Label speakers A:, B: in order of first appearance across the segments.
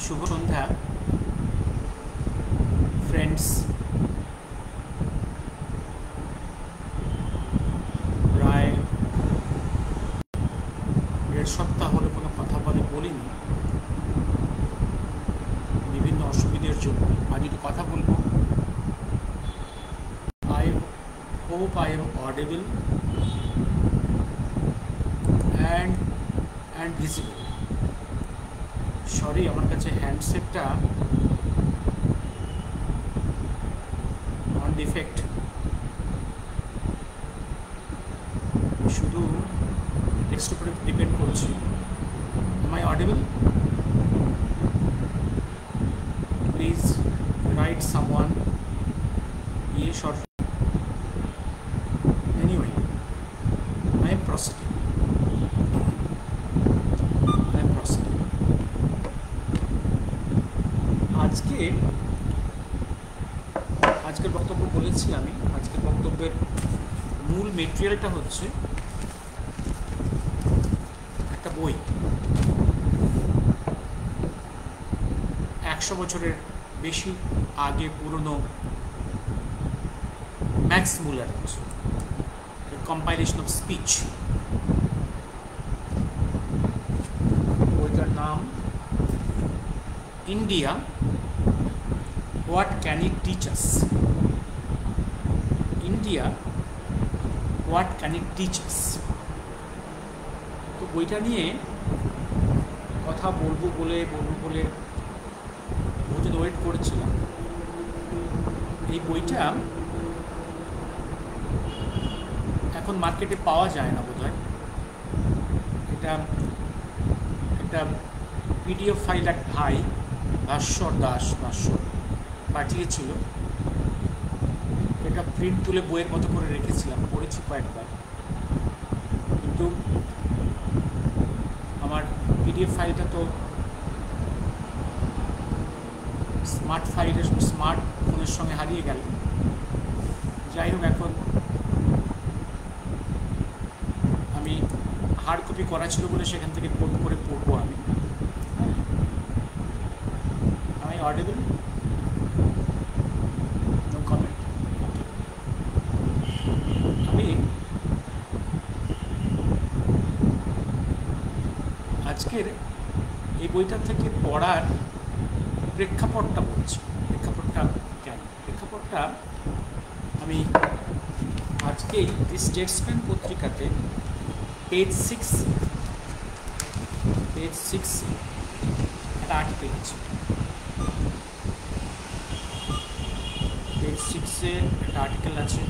A: শুভ সন্ধ্যা friends. প্রায় 1.5 সপ্তাহ হলো কোনো কথা বলিনি বিভিন্ন অসুবিধার জন্য। আজ একটু কথা বলবো। I hope I am audible and visible. Sorry, আমার কাছে হ্যান্ডসেটটা অন ডিফেক্ট, শুধু টেক্সট উপরে ডিপেন্ড করছি। Am I audible? Please write someone. Yes or anyway, I am proceeding. আজকের বক্তব্য বলেছি আমি। আজকের বক্তব্যের মূল মেটেরিয়ালটা হচ্ছে একটা বই, 100 বছরের বেশি আগে পুরনো max Muller compilation of speech. বইটার নাম India, What can it teach us? India, what can it teach us? তো বইটা নিয়ে কথা বলবো বলে বহুদিন ওয়েট করেছিলাম। এই বইটা এখন মার্কেটে পাওয়া যায় না বোধহয়। এটা একটা পিডিএফ ফাইল এক ভাই ভাস্বর দাস পাঠিয়েছিল। এটা প্রিন্ট তুলে বইয়ের মতো করে রেখেছিলাম, পড়েছি কয়েকবার, কিন্তু আমার পিডিএফ ফাইলটা তো স্মার্ট ফোনের সঙ্গে হারিয়ে গেল। যাই হোক, এখন আমি হার্ড কপি করা ছিল বলে সেখান থেকে কোড করে পড়বো আমি। অডিবল? আমি আজকের এই বইটা থেকে পড়ার প্রেক্ষাপটটা বলছি। প্রেক্ষাপটটা কেন? প্রেক্ষাপটটা আমি আজকেই দি স্টেটসম্যান পত্রিকাতে পেজ 6 একটা আর্টিকেল আছে। পেজ 6-এ একটা আর্টিকেল আছে।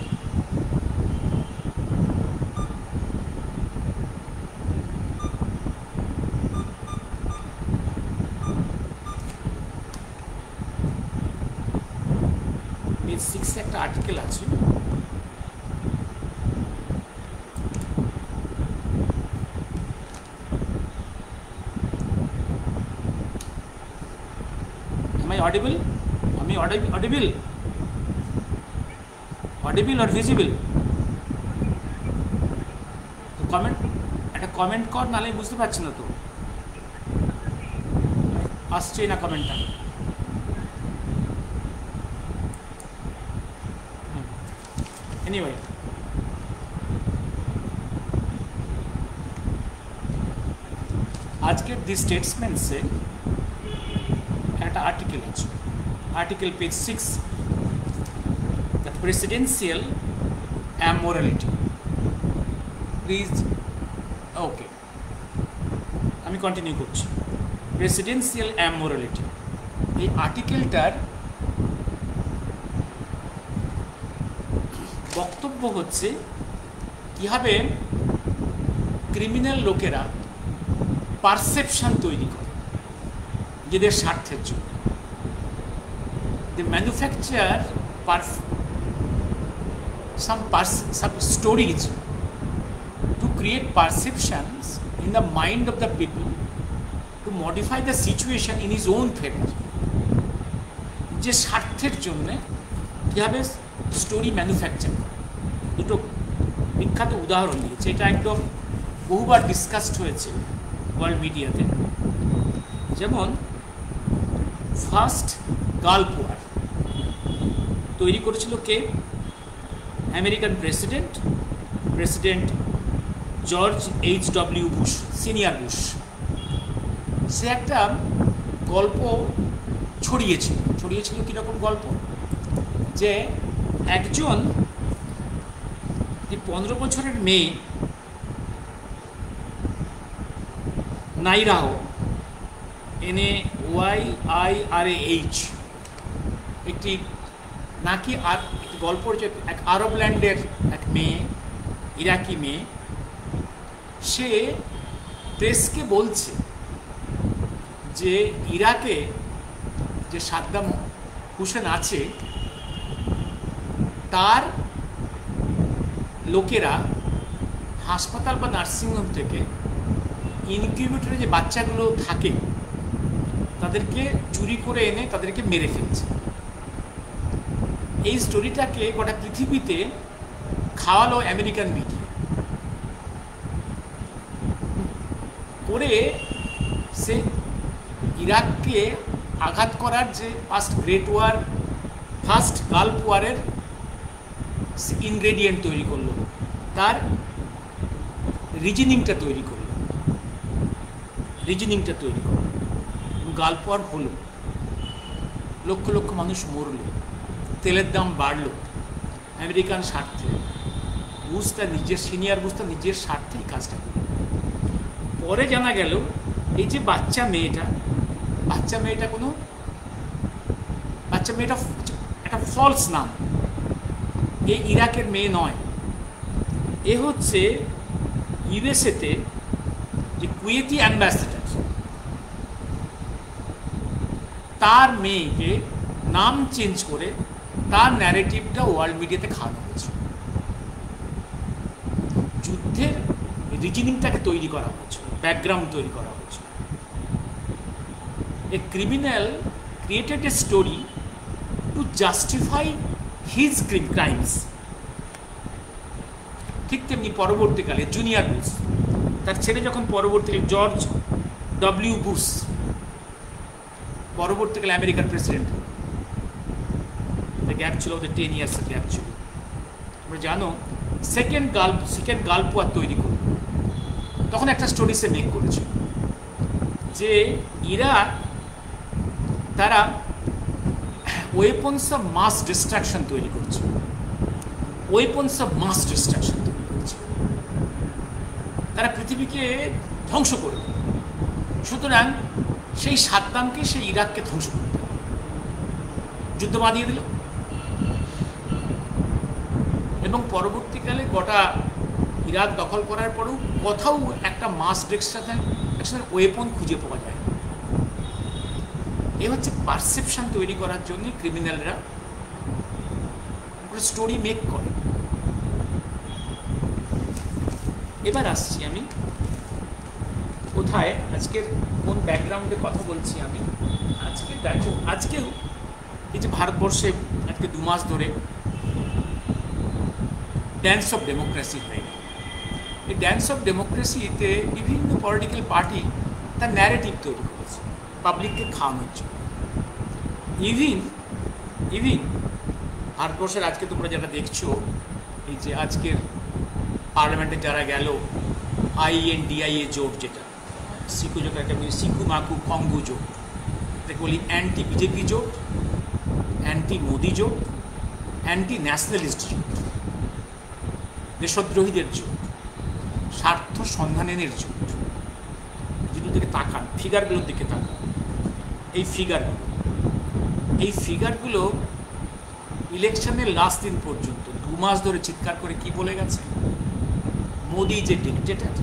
A: পেজ 6-এ একটা আর্টিকেল আছে। Am I audible? Am I audible? Audible or visible? তো একটা কমেন্ট কর, নাহলে বুঝতে পারছি না তো আসছে না কমেন্টটা। এনিওয়ে, আজকের দি স্টেটসম্যানসে একটা আর্টিকেল আছে। Article page 6, the presidential amorality. Please, okay, আমি কন্টিনিউ করছি। প্রেসিডেন্সিয়াল অ্যামোরালিটি, এই আর্টিকেলটার বক্তব্য হচ্ছে কীভাবে ক্রিমিনাল লোকেরা পারসেপশন তৈরি করে নিজেদের স্বার্থের জন্য। They manufacture some stories to create perceptions in the mind of the people to modify the situation in his own favor. যে স্বার্থের জন্য কীভাবে স্টোরি ম্যানুফ্যাকচার করে, দুটো বিখ্যাত উদাহরণ দিয়েছে। এটা একদম বহুবার ডিসকাসড হয়েছে ওয়ার্ল্ড মিডিয়াতে। যেমন ফার্স্ট গালফ ওয়ার তৈরি করেছিল কে? American president George H.W. Bush, senior Bush. সে একটা গল্প ছড়িয়েছিল কীরকম গল্প, যে একজন 15 বছরের মেয়ে নাইরাহ, NAYIRAH, একটি নাকি আর গল্প হচ্ছে এক আরব ল্যান্ডের এক মেয়ে, ইরাকি মেয়ে, সে প্রেসকে বলছে যে ইরাকে যে সাদ্দাম হুসেন আছে তার লোকেরা হাসপাতাল বা নার্সিংহোম থেকে ইনকিউবেটরে যে বাচ্চাগুলো থাকে তাদেরকে চুরি করে এনে তাদেরকে মেরে ফেলছে। এই স্টোরিটাকে গোটা পৃথিবীতে খাওয়ালো আমেরিকান মিডিয়া করে। সে ইরাককে আঘাত করার যে ফার্স্ট গালফ ওয়ারের ইনগ্রেডিয়েন্ট তৈরি করলো, তার রিজনিংটা তৈরি করলো। গালফ ওয়ার হলো, লক্ষ লক্ষ মানুষ মরল, তেলের দাম বাড়লো আমেরিকান স্বার্থে। সিনিয়র বুশ তার নিজের স্বার্থে এই কাজটা করল। পরে জানা গেল এই যে বাচ্চা মেয়েটা একটা ফলস নাম, এই ইরাকের মেয়ে নয়, এ হচ্ছে ইউএসএতে যে কুয়েতি অ্যাম্বাসেডর, তার মেয়েকে নাম চেঞ্জ করে তার ন্যারেটিভটা ওয়ার্ল্ড মিডিয়াতে খাওয়ানো হয়েছে। যুদ্ধের রিজনিংটাকে তৈরি করা হয়েছে, ব্যাকগ্রাউন্ড তৈরি করা হয়েছে। A criminal created a story to justify his crimes. ঠিক তেমনি পরবর্তীকালে জুনিয়র বুশ, তার ছেলে যখন পরবর্তীকালে জর্জ ডব্লিউ বুশ পরবর্তীকালে আমেরিকান প্রেসিডেন্ট, গ্যাপ ছিল ওদের 10 ইয়ার্সের গ্যাপ ছিল। তোমরা জানো সেকেন্ড গালফ ওয়ার তৈরি করল, তখন একটা স্টোরি সে মেক করেছিল যে ইরাক তারা ওয়েপন্স অফ মাস ডিস্ট্রাকশন তৈরি করছে, তারা পৃথিবীকে ধ্বংস করবে। সুতরাং সেই সাদ্দামকে, সেই ইরাককে ধ্বংস করতে হবে, যুদ্ধ বাঁধিয়ে দিল। এবং পরবর্তীকালে গোটা ইরাক দখল করার পরেও কোথাও একটা মাস ডিস্ট্রাকশন ওয়েপন খুঁজে পাওয়া যায়। এ হচ্ছে পারসেপশন তৈরি করার জন্য ক্রিমিনালরা স্টোরি মেক করে। এবার আসছি আমি কোথায়, আজকের কোন ব্যাকগ্রাউন্ডে কথা বলছি আমি। আজকেও এই যে ভারতবর্ষে আজকে 2 মাস ধরে ড্যান্স অফ ডেমোক্রেসি হয়ে গেল। এই ড্যান্স অফ ডেমোক্রেসিতে বিভিন্ন পলিটিক্যাল পার্টি তার ন্যারেটিভ তৈরি করেছে পাবলিককে খাওয়ানোর জন্য। ইভিন ভারতবর্ষের আজকে তোমরা যেটা দেখছো, এই যে আজকের পার্লামেন্টে যারা গেল, INDIA জোট, যেটা যেটাকে বলি সিকু মাকু কঙ্গু জোট, এটাকে বলি অ্যান্টি বিজেপি জোট, অ্যান্টি মোদি জোট, অ্যান্টি ন্যাশনালিস্ট জোট, দেশদ্রোহীদের জোট, স্বার্থ সন্ধানের জোট। যেগুলো দিকে তাকান, ফিগারগুলোর দিকে তাকান, এই ফিগারগুলো ইলেকশনের লাস্ট দিন পর্যন্ত 2 মাস ধরে চিৎকার করে কি বলে গেছে, মোদি যে ডিকটেটর,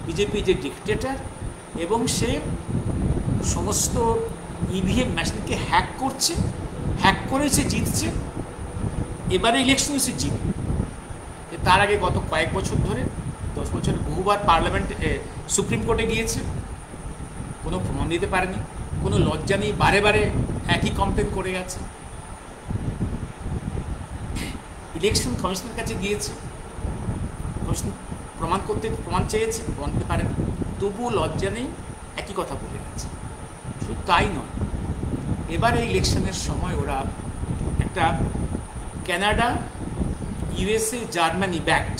A: বিজেপি যে ডিকটেটর, এবং সে সমস্ত EVM মেশিনকে হ্যাক করে সে জিতছে, এবারে ইলেকশনে সে জিতবে। তার আগে গত কয়েক বছর ধরে, 10 বছর বহুবার পার্লামেন্টে, সুপ্রিম কোর্টে গিয়েছে, কোনো প্রমাণ দিতে পারেনি, কোনো লজ্জা নেই, বারে বারে একই কমপ্লেন করে গেছে। ইলেকশন কমিশনের কাছে গিয়েছে, কমিশন প্রমাণ চেয়েছে, বলতে পারেনি, তবুও লজ্জা নেই, একই কথা বলে গেছে। শুধু তাই নয়, এবারে ইলেকশনের সময় ওরা একটা কানাডা, ইউএসএ, জার্মানি ব্যাকড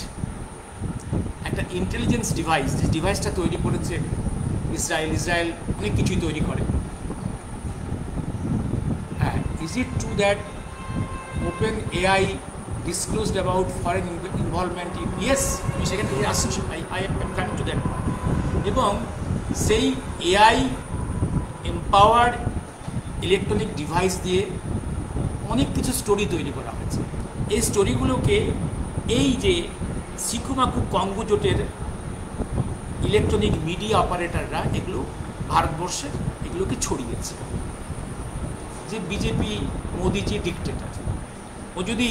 A: একটা ইন্টেলিজেন্স ডিভাইস, যে ডিভাইসটা তৈরি করেছে ইসরায়েল অনেক কিছুই তৈরি করে। হ্যাঁ, is it true that open AI disclosed about foreign involvement in yes, আমি সেখান থেকে আসছি, I am coming to that. এবং সেই এআই এম্পাওয়ার্ড ইলেকট্রনিক ডিভাইস দিয়ে অনেক কিছু স্টোরি তৈরি করা হয়েছে। এই স্টোরিগুলোকে এই যে সিকুমাকু কঙ্গো জোটের ইলেকট্রনিক মিডিয়া অপারেটররা এগুলো ভারতবর্ষের এগুলোকে ছড়িয়েছে যে বিজেপি মোদিজি ডিক্টেটর, ও যদি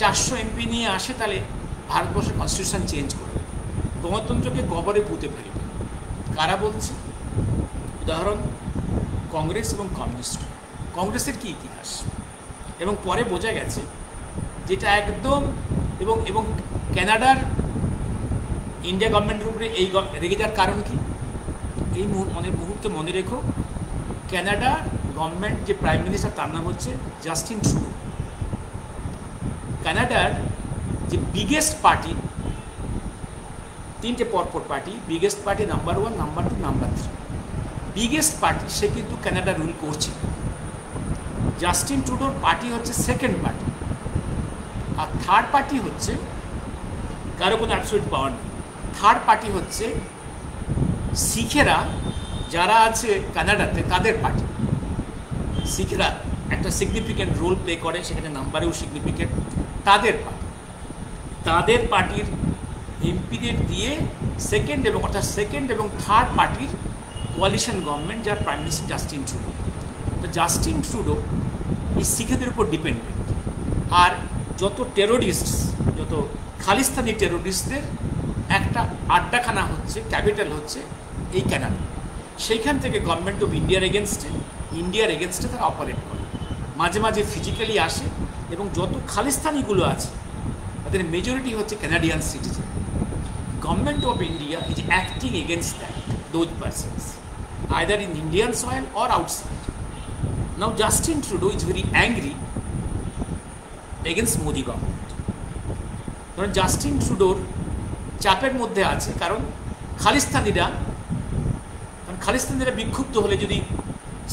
A: 400 এমপি নিয়ে আসে তাহলে ভারতবর্ষের কনস্টিটিউশন চেঞ্জ করবে, গণতন্ত্রকে গবরে পুঁতে ফেলবে। কারা বলছে? উদাহরণ, কংগ্রেস এবং কমিউনিস্ট। কংগ্রেসের কি ইতিহাস, এবং পরে বোঝা গেছে যেটা একদম এবং এবং কানাডার ইন্ডিয়া গভর্নমেন্টের উপরে এই রেগে যাওয়ার কারণ কি? এই মুহূর্তে মনে রেখো, কানাডা গভর্নমেন্ট যে প্রাইম মিনিস্টার তার নাম হচ্ছে জাস্টিন ট্রুডো। কানাডার যে বিগেস্ট পার্টি, 3টে পরপর party, biggest party number 1, number 2, number 3, biggest party, সে কিন্তু কানাডা রুল করছে। জাস্টিন ট্রুডোর পার্টি হচ্ছে সেকেন্ড পার্টি, আর থার্ড পার্টি হচ্ছে কারো কোনো অ্যাবসলিউট পাওয়ার নেই। থার্ড পার্টি হচ্ছে শিখেরা যারা আছে কানাডাতে, তাদের পার্টি। শিখেরা একটা সিগনিফিক্যান্ট রোল প্লে করে, সেখানে নাম্বারেও সিগনিফিক্যান্ট, তাদের পার্টি। তাদের পার্টির এমপিদের দিয়ে সেকেন্ড এবং অর্থাৎ সেকেন্ড এবং থার্ড পার্টির কোয়ালিশন গভর্নমেন্ট, যার প্রাইম মিনিস্টার জাস্টিন ট্রুডো। তো জাস্টিন ট্রুডো এই শিখেদের উপর ডিপেন্ডেন্ট। আর যত টেরোরিস্ট, যত খালিস্তানি টেরোরিস্টদের একটা আড্ডাখানা হচ্ছে, ক্যাপিটাল হচ্ছে এই কানাডা। সেইখান থেকে গভর্নমেন্ট অফ ইন্ডিয়ার এগেনস্টে তারা অপারেট করে, মাঝে মাঝে ফিজিক্যালি আসে, এবং যত খালিস্তানিগুলো আছে তাদের মেজরিটি হচ্ছে Canadian citizen. Government of India is acting against those persons, either in Indian soil or outside. Now Justin Trudeau is very angry against Modi government. কারণ জাস্টিন ট্রুডোর চাপের মধ্যে আছে, কারণ খালিস্তানিরা বিক্ষুব্ধ হলে যদি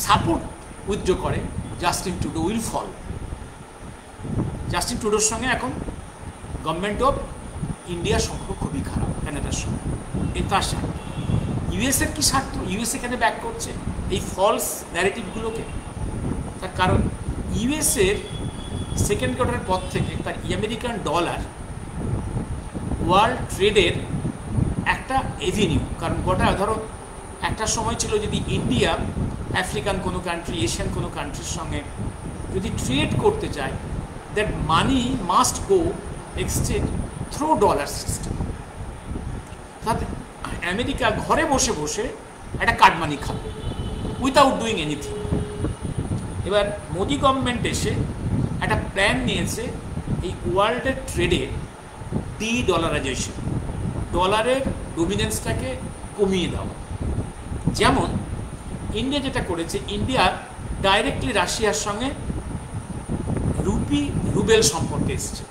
A: সাপোর্ট উইথড্র করে, Justin Trudeau will fall. Justin ট্রুডোর সঙ্গে এখন গভর্নমেন্ট অফ ইন্ডিয়ার সম্পর্ক খুবই খারাপ কানাডার সঙ্গে। তার স্বার্থ। ইউএসের কি স্বার্থ? ইউএস এখানে ব্যাক করছে এই ফলস ন্যারেটিভগুলোকে। তার কারণ ইউএসের সেকেন্ড কোয়ার্টারের পর থেকে তার আমেরিকান ডলার ওয়ার্ল্ড ট্রেডের একটা এভিনিউ। কারণ গোটা ধরো একটা সময় ছিল যদি ইন্ডিয়া আফ্রিকান কোনো কান্ট্রি, এশিয়ান কোনো কান্ট্রির সঙ্গে যদি ট্রেড করতে চায়, that money must go exchange through dollar system. তাতে আমেরিকা ঘরে বসে বসে একটা কার্ড মানি খাবে উইথাউট ডুইং এনিথিং। এবার মোদি গভর্নমেন্ট এসে একটা প্ল্যান নিয়েছে এই ওয়ার্ল্ডের ট্রেডে ডলারাইজেশন, ডলারের ডোমিনেন্সটাকে কমিয়ে দেওয়া। যেমন ইন্ডিয়া যেটা করেছে, ইন্ডিয়া ডাইরেক্টলি রাশিয়ার সঙ্গে রুবেল সম্পর্কে এসছে।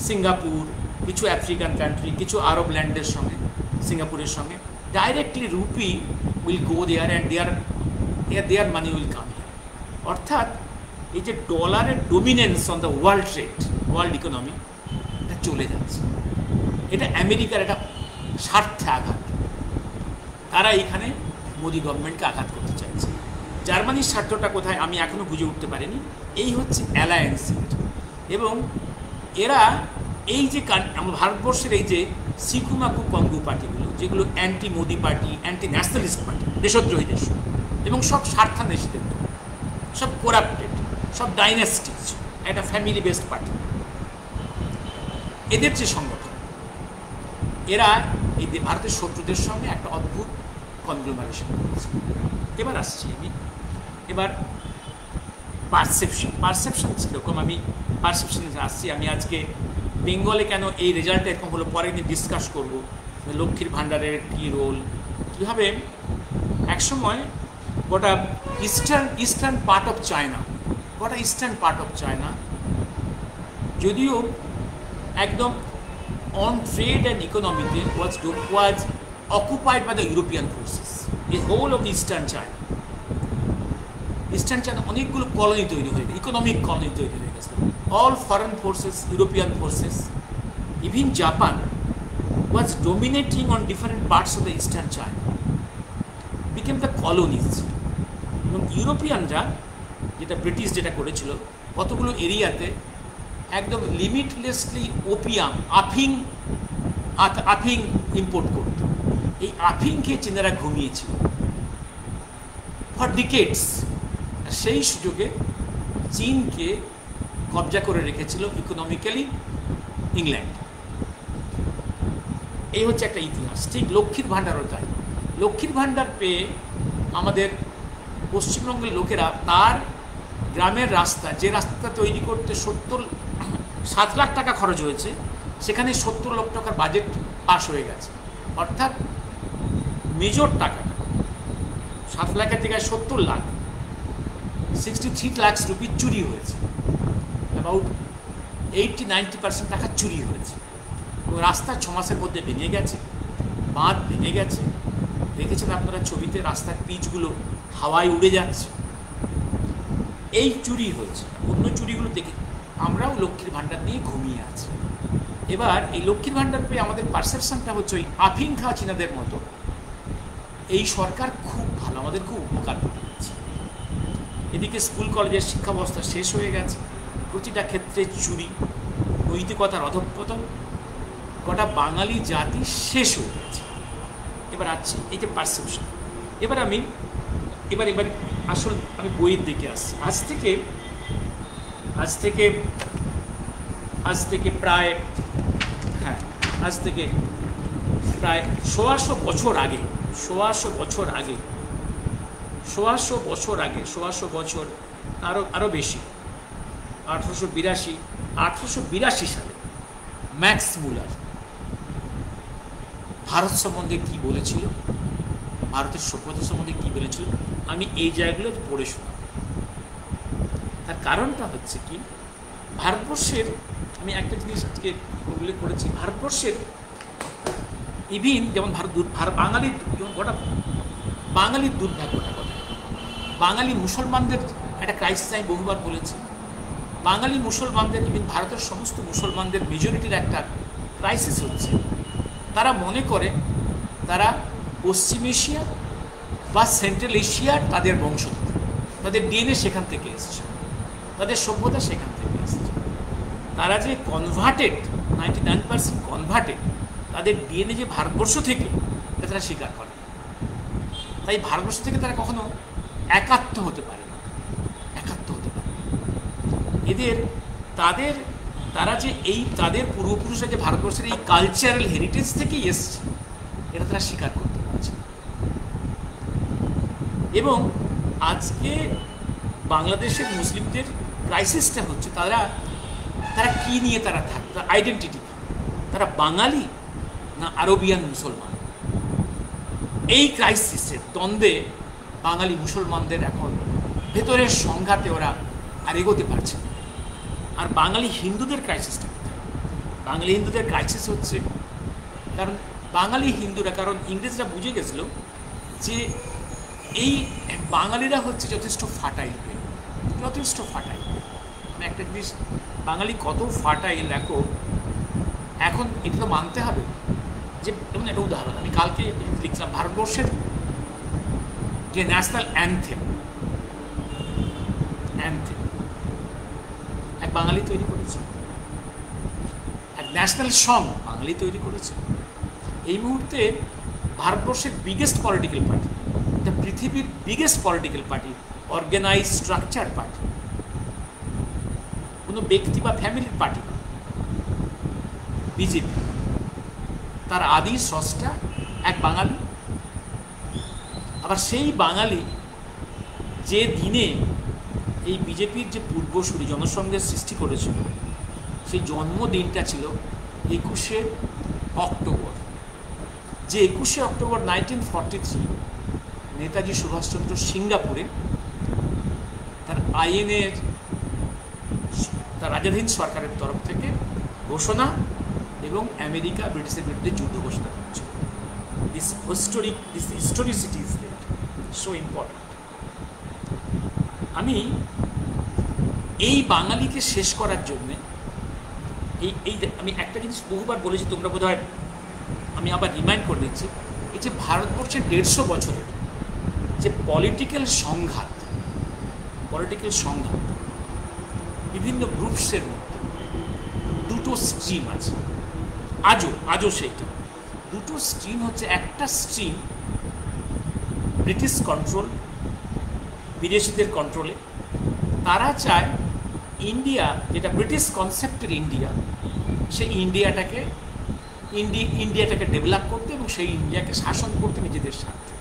A: সিঙ্গাপুর, কিছু আফ্রিকান কান্ট্রি, কিছু আরব ল্যান্ডের সঙ্গে, সিঙ্গাপুরের সঙ্গে directly rupee will go there and their money will come here. অর্থাৎ এই যে ডলারের dominance on the world trade, world economy, এটা চলে যাচ্ছে। এটা আমেরিকার একটা স্বার্থে আঘাত। তারা এখানে মোদি গভর্নমেন্টকে আঘাত করতে চাইছে। জার্মানির স্বার্থটা কোথায় আমি এখনও বুঝে উঠতে পারিনি। এই হচ্ছে অ্যালায়েন্সের। এবং এরা এই যে ভারতবর্ষের এই যে সিকুমাকু কঙ্গু পার্টিগুলো, যেগুলো anti Modi party, anti nationalist party, দেশদ্রোহী দেশ, এবং সব স্বার্থান্বেষীদের, সব করাপ্টেড, সব ডাইনাস্টিজ, একটা ফ্যামিলি বেসড পার্টি, এদের যে সংগঠন, এরা এই ভারতের শত্রুদের সঙ্গে একটা অদ্ভুত কনগ্লোমারেশন করেছে। এবার আসছি আমি, এবার পারসেপশন কীরকম, আমি পারসেপশনে আসছি। আমি আজকে বেঙ্গলে কেন এই রেজাল্ট এরকম হলো পরে নিয়ে ডিসকাস করবো। লক্ষ্মীর ভাণ্ডারের কী রোল, কীভাবে একসময় গোটা ইস্টার্ন পার্ট অফ চায়না, গোটা ইস্টার্ন পার্ট অফ চায়না যদিও একদম অন ট্রেড অ্যান্ড ইকোনমিতে was occupied by the European forces. এই whole of eastern China, eastern China অনেকগুলো কলোনি তৈরি হয়ে গেছে, ইকোনমিক কলোনি তৈরি হয়ে গেছে। All foreign forces, European forces, even Japan was dominating on different parts of the eastern China, became the colonies. এবং ইউরোপিয়ানরা যেটা ব্রিটিশ যেটা করেছিল কতগুলো এরিয়াতে একদম লিমিটলেসলি ওপিয়াম, আফিং ইম্পোর্ট করত। এই আফিং খেয়ে চীনারা ঘুমিয়েছিল ফর ডিকেডস। সেই সুযোগে চীনকে কবজা করে রেখেছিল ইকোনমিক্যালি ইংল্যান্ড। এই হচ্ছে একটা ইতিহাস। ঠিক লক্ষ্মীর ভাণ্ডারও তাই। লক্ষ্মীর ভাণ্ডার পেয়ে আমাদের পশ্চিমবঙ্গের লোকেরা তার গ্রামের রাস্তা, যে রাস্তা তৈরি করতে 7 লাখ টাকা খরচ হয়েছে, সেখানে 70 লক্ষ টাকার বাজেট পাস হয়ে গেছে। অর্থাৎ মেজর টাকা 7 লাখের জায়গায় 70 লাখ, 63 লাখ রুপি চুরি হয়েছে। অ্যাবাউট 80-90% টাকা চুরি হয়েছে। রাস্তা 6 মাসের মধ্যে ভেঙে গেছে, বাঁধ ভেঙে গেছে। দেখেছেন আপনারা ছবিতে রাস্তার পিচগুলো হাওয়ায় উড়ে যাচ্ছে। এই চুরি হয়েছে। অন্য চুরিগুলো দেখে আমরাও লক্ষ্মীর ভাণ্ডার নিয়ে ঘুমিয়ে আছি। এবার এই লক্ষ্মীর ভাণ্ডার পেয়ে আমাদের পারসেপশনটা হচ্ছে ওই আফিং খাওয়া চীনাদের মতো। এই সরকার খুব ভালো, আমাদের খুব উপকার করেছে। এদিকে স্কুল কলেজের শিক্ষা ব্যবস্থা শেষ হয়ে গেছে, প্রতিটা ক্ষেত্রে চুরি, নৈতিকতার অধঃপতন, গোটা বাঙালি জাতি শেষ হয়ে গেছে। এবার আসছি এই যে পারসেপশন। এবার আসল আমি বইয়ের দিকে আসছি। আজ থেকে প্রায় 1,600 বছর আগে, 1,600 বছর আরও বেশি, 1882 সালে ম্যাক্স মুলার ভারত সম্বন্ধে কি বলেছিল, ভারতের সভ্যতা সম্বন্ধে কি বলেছিল, আমি এই জায়গাগুলো পড়ে শোনাব। তার কারণটা হচ্ছে কি, ভারতবর্ষের, আমি একটা জিনিস আজকে উল্লেখ করেছি, ভারতবর্ষের ইভিন যেমন বাঙালির দুর্ভাগ্যটা কথা, বাঙালি মুসলমানদের একটা ক্রাইসিস আমি বহুবার বলেছি। বাঙালি মুসলমানদের, ইভিন ভারতের সমস্ত মুসলমানদের মেজরিটির একটা ক্রাইসিস হচ্ছে, তারা মনে করে তারা পশ্চিম এশিয়া বা সেন্ট্রাল এশিয়ার তাদের বংশধর, তাদের ডিএনএ সেখান থেকে এসেছে, তাদের সভ্যতা সেখান থেকে এসেছে। তারা যে কনভার্টেড, 99% কনভার্টেড, তাদের ডিএনএ যে ভারতবর্ষ থেকে, তারা স্বীকার করে। তাই ভারতবর্ষ থেকে তারা কখনো একাত্ম হতে পারে না। তারা যে তাদের পূর্বপুরুষরা যে ভারতবর্ষের এই কালচারাল হেরিটেজ থেকেই এসছে, এটা তারা স্বীকার করতে পারছে। এবং আজকে বাংলাদেশের মুসলিমদের ক্রাইসিসটা হচ্ছে, তারা কি নিয়ে তারা থাকে, তার আইডেন্টিটি, তারা বাঙালি না আরবিয়ান মুসলমান। এই ক্রাইসিসের দ্বন্দ্বে বাঙালি মুসলমানদের এখন ভেতরের সংঘাতে ওরা আর এগোতে পারছে না। আর বাঙালি হিন্দুদের ক্রাইসিসটা কোথায়? বাঙালি হিন্দুদের ক্রাইসিস হচ্ছে কারণ কারণ ইংরেজরা বুঝে গেছিল যে এই বাঙালিরা হচ্ছে যথেষ্ট ফার্টাইল। আমি একটা জিনিস, বাঙালি কত ফার্টাইল দেখো। এখন এটা তো মানতে হবে যে, যেমন একটা উদাহরণ আমি কালকে লিখলাম, ভারতবর্ষের যে ন্যাশনাল অ্যানথেম এক বাঙালি তৈরি করেছে, এক ন্যাশনাল সং বাঙালি তৈরি করেছে। এই মুহূর্তে ভারতবর্ষের বিগেস্ট পলিটিক্যাল পার্টি, এটা পৃথিবীর biggest political party, organise structure party, কোনো ব্যক্তি বা ফ্যামিলির পার্টি, বিজেপি। তার আদি স্রষ্টা এক বাঙালি। আবার সেই বাঙালি যে দিনে এই বিজেপির যে পূর্বসূরি জনসংঘের সৃষ্টি করেছিল, সেই জন্মদিনটা ছিল 21শে অক্টোবর। যে 21শে অক্টোবর 1943 নেতাজি সুভাষচন্দ্র সিঙ্গাপুরে তার আইএনএর তার রাজাধীন সরকারের তরফ থেকে ঘোষণা এবং আমেরিকা ব্রিটিশের বিরুদ্ধে যুদ্ধ ঘোষণা করছে। This historicity is so important. আমি এই বাঙালিকে শেষ করার জন্যে আমি একটা জিনিস বহুবার বলেছি, তোমরা বোধ হয়, আমি আবার রিমাইন্ড করে দিচ্ছি, এই যে ভারতবর্ষের 150 বছরের যে পলিটিক্যাল সংঘাত বিভিন্ন গ্রুপসের মধ্যে দুটো স্ট্রিম আছে, আজও সেইটা দুটো স্ট্রিম হচ্ছে, একটা স্ট্রিম ব্রিটিশ কন্ট্রোল, বিদেশিদের কন্ট্রোলে, তারা চায় ইন্ডিয়া, যেটা ব্রিটিশ কনসেপ্টের ইন্ডিয়া, সেই ইন্ডিয়াটাকে ডেভেলপ করতে এবং সেই ইন্ডিয়াকে শাসন করতে নিজেদের স্বার্থে।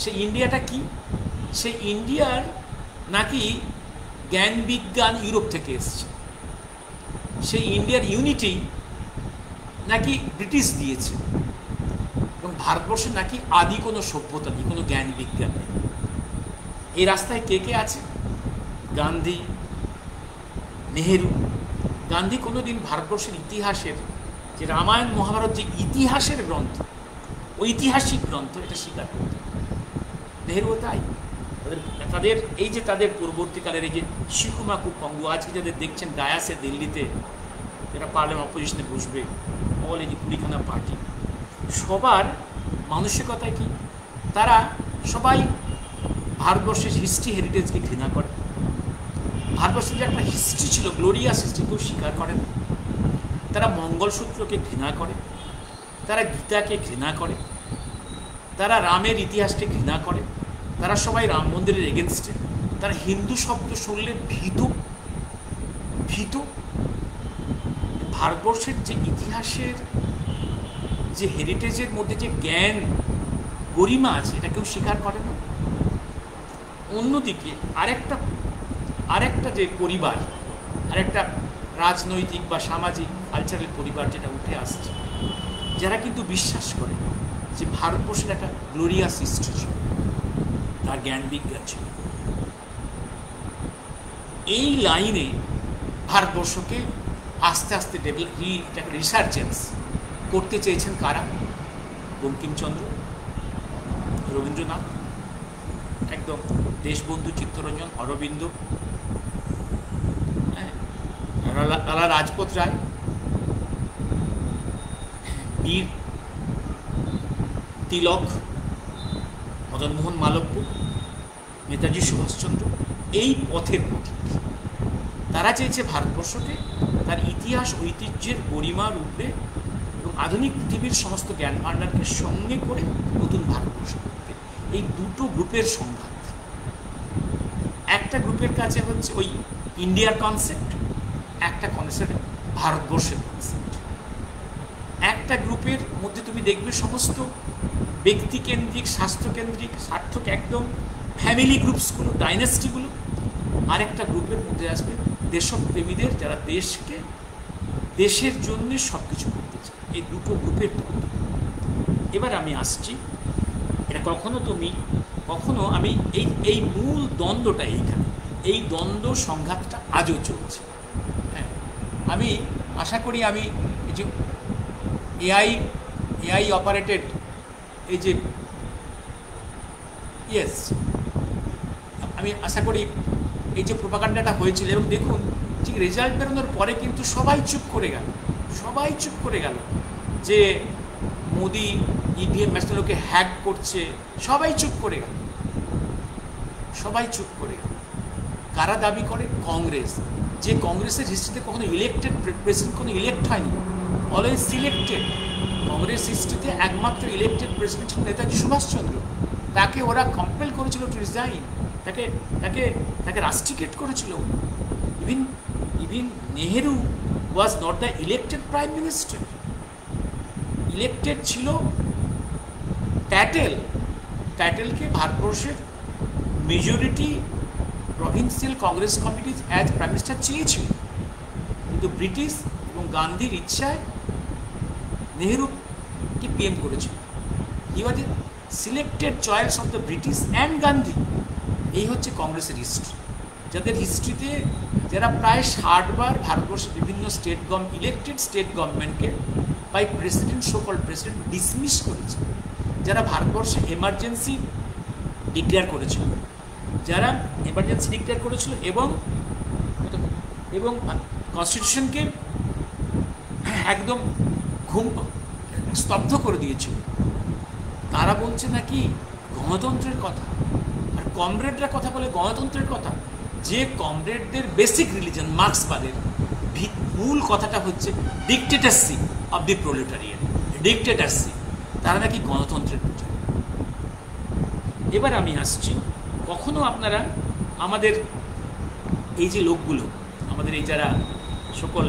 A: সেই ইন্ডিয়াটা কি? সেই ইন্ডিয়ার নাকি জ্ঞান বিজ্ঞান ইউরোপ থেকে এসছে, সেই ইন্ডিয়ার ইউনিটি নাকি ব্রিটিশ দিয়েছে, এবং ভারতবর্ষে নাকি আদি কোনো সভ্যতা নেই, কোনো জ্ঞান বিজ্ঞান নেই। এই রাস্তায় কে কে আছে? গান্ধী, নেহেরু। গান্ধী কোনোদিন ভারতবর্ষের ইতিহাসের যে রামায়ণ মহাভারত যে ইতিহাসের গ্রন্থ, ঐতিহাসিক গ্রন্থ, এটা স্বীকার করতেন। নেহেরুও তাই। তাদের পূর্ববর্তীকালের এই যে শিকুমাকু পঙ্গু, আজকে যাদের দেখছেন ডায়াসে দিল্লিতে, যারা পার্লামেন্ট অপোজিশনে বসবে, অল এই যে কুড়িখানা পার্টি, সবার মানসিকতায় কি? তারা সবাই ভারতবর্ষের হিস্ট্রি হেরিটেজকে ঘৃণা করে। ভারতবর্ষের যে একটা হিস্ট্রি ছিল, গ্লোরিয়াস হিস্ট্রি, কেউ স্বীকার করে না। তারা মঙ্গলসূত্রকে ঘৃণা করে, তারা গীতাকে ঘৃণা করে, তারা রামের ইতিহাসকে ঘৃণা করে, তারা সবাই রাম মন্দিরের এগেনস্টে, তারা হিন্দু শব্দ শুনলে ভীত। ভারতবর্ষের যে ইতিহাসের যে হেরিটেজের মধ্যে যে জ্ঞান গরিমা আছে, এটা কেউ স্বীকার করে না। অন্যদিকে আরেকটা যে পরিবার, আরেকটা রাজনৈতিক বা সামাজিক কালচারাল পরিবার যেটা উঠে আসছে, যারা কিন্তু বিশ্বাস করে যে ভারতবর্ষের একটা গ্লোরিয়াস হিস্ট্রি ছিল, তার জ্ঞান বিজ্ঞান ছিল। এই লাইনে ভারতবর্ষকে আস্তে আস্তে রিসার্চেন্স করতে চেয়েছেন কারা? বঙ্কিমচন্দ্র, রবীন্দ্রনাথ, একদম দেশবন্ধু চিত্তরঞ্জন, অরবিন্দ, লালা রাজপথ রায়, বীর তিলক, মদনমোহন মালব্য, নেতাজি সুভাষচন্দ্র, এই পথের পথিক। তারা চেয়েছে ভারতবর্ষকে তার ইতিহাস ঐতিহ্যের গরিমার উপরে এবং আধুনিক পৃথিবীর সমস্ত জ্ঞান ভাণ্ডারকে সঙ্গে করে নতুন ভারতবর্ষ করতে। এই দুটো গ্রুপের সংঘাত। একটা গ্রুপের কাছে হচ্ছে ওই ইন্ডিয়ার কনসেপ্ট, একটা কনসেপ্ট ভারতবর্ষের কনসেপ্ট। একটা গ্রুপের মধ্যে তুমি দেখবে সমস্ত ব্যক্তিকেন্দ্রিক, স্বাস্থ্যকেন্দ্রিক, সার্থক একদম ফ্যামিলি গ্রুপসগুলো, ডাইনেস্টিগুলো। আরেকটা গ্রুপের মধ্যে আসবে দেশপ্রেমীদের, যারা দেশের জন্য সব কিছু করতে চায়। এই দুটো গ্রুপের দ্বন্দ্ব। এবার আমি আসছি, এটা কখনো আমি এই মূল দ্বন্দ্বটা এইখানে, এই দ্বন্দ্ব সংঘাতটা আজও চলছে। হ্যাঁ, আমি আশা করি আমি এই যে এআই অপারেটেড এই যে আমি আশা করি এই যে প্রোপাগান্ডাটা হয়েছিল, এবং দেখুন ঠিক রেজাল্ট বেরোনোর পরে কিন্তু সবাই চুপ করে গেল যে মোদি ইভিএম মেশিনগুলোকে হ্যাক করছে। সবাই চুপ করে গেল। কারা দাবি করে? কংগ্রেস। যে কংগ্রেসের হিস্ট্রিতে কখনো ইলেক্টেড প্রেসিডেন্ট কোনো ইলেক্ট হয়নি, অলওয়েজ সিলেক্টেড। কংগ্রেস হিস্ট্রিতে একমাত্র ইলেক্টেড প্রেসিডেন্ট ছিল নেতাজি সুভাষচন্দ্র। তাকে ওরা কম্পেল করেছিল টু রিজাইন, তাকে রাস্টিকেট করেছিল। Even Nehru was not the elected prime minister. Elected ছিল প্যাটেলকে ভারতবর্ষের majority provincial Congress committee as prime minister চেয়েছিল, কিন্তু ব্রিটিশ এবং গান্ধীর ইচ্ছায় নেহেরুকে পিএম করেছিল। Selected choice of the British and Gandhi. এই হচ্ছে কংগ্রেসের হিস্ট্রি, যাদের হিস্ট্রিতে যারা প্রায় 60 বার ভারতবর্ষের বিভিন্ন ইলেক্টেড স্টেট গভর্নমেন্টকে by president, so called president dismiss করেছে, যারা ভারতবর্ষে এমার্জেন্সি ডিক্লেয়ার করেছিল, এবং কনস্টিটিউশনকে একদম স্তব্ধ করে দিয়েছিল, তারা বলছে নাকি গণতন্ত্রের কথা। আর কমরেডরা কথা বলে গণতন্ত্রের কথা, যে কমরেডদের বেসিক রিলিজন মার্ক্সবাদের মূল কথাটা হচ্ছে ডিক্টেটরসি অব দি প্রোলেটারিয়ান, ডিক্টেটরসি, তারা নাকি গণতন্ত্রের পূজা। এবার আমি আসছি, কখনো আপনারা আমাদের এই যে লোকগুলো, আমাদের এই যারা সকল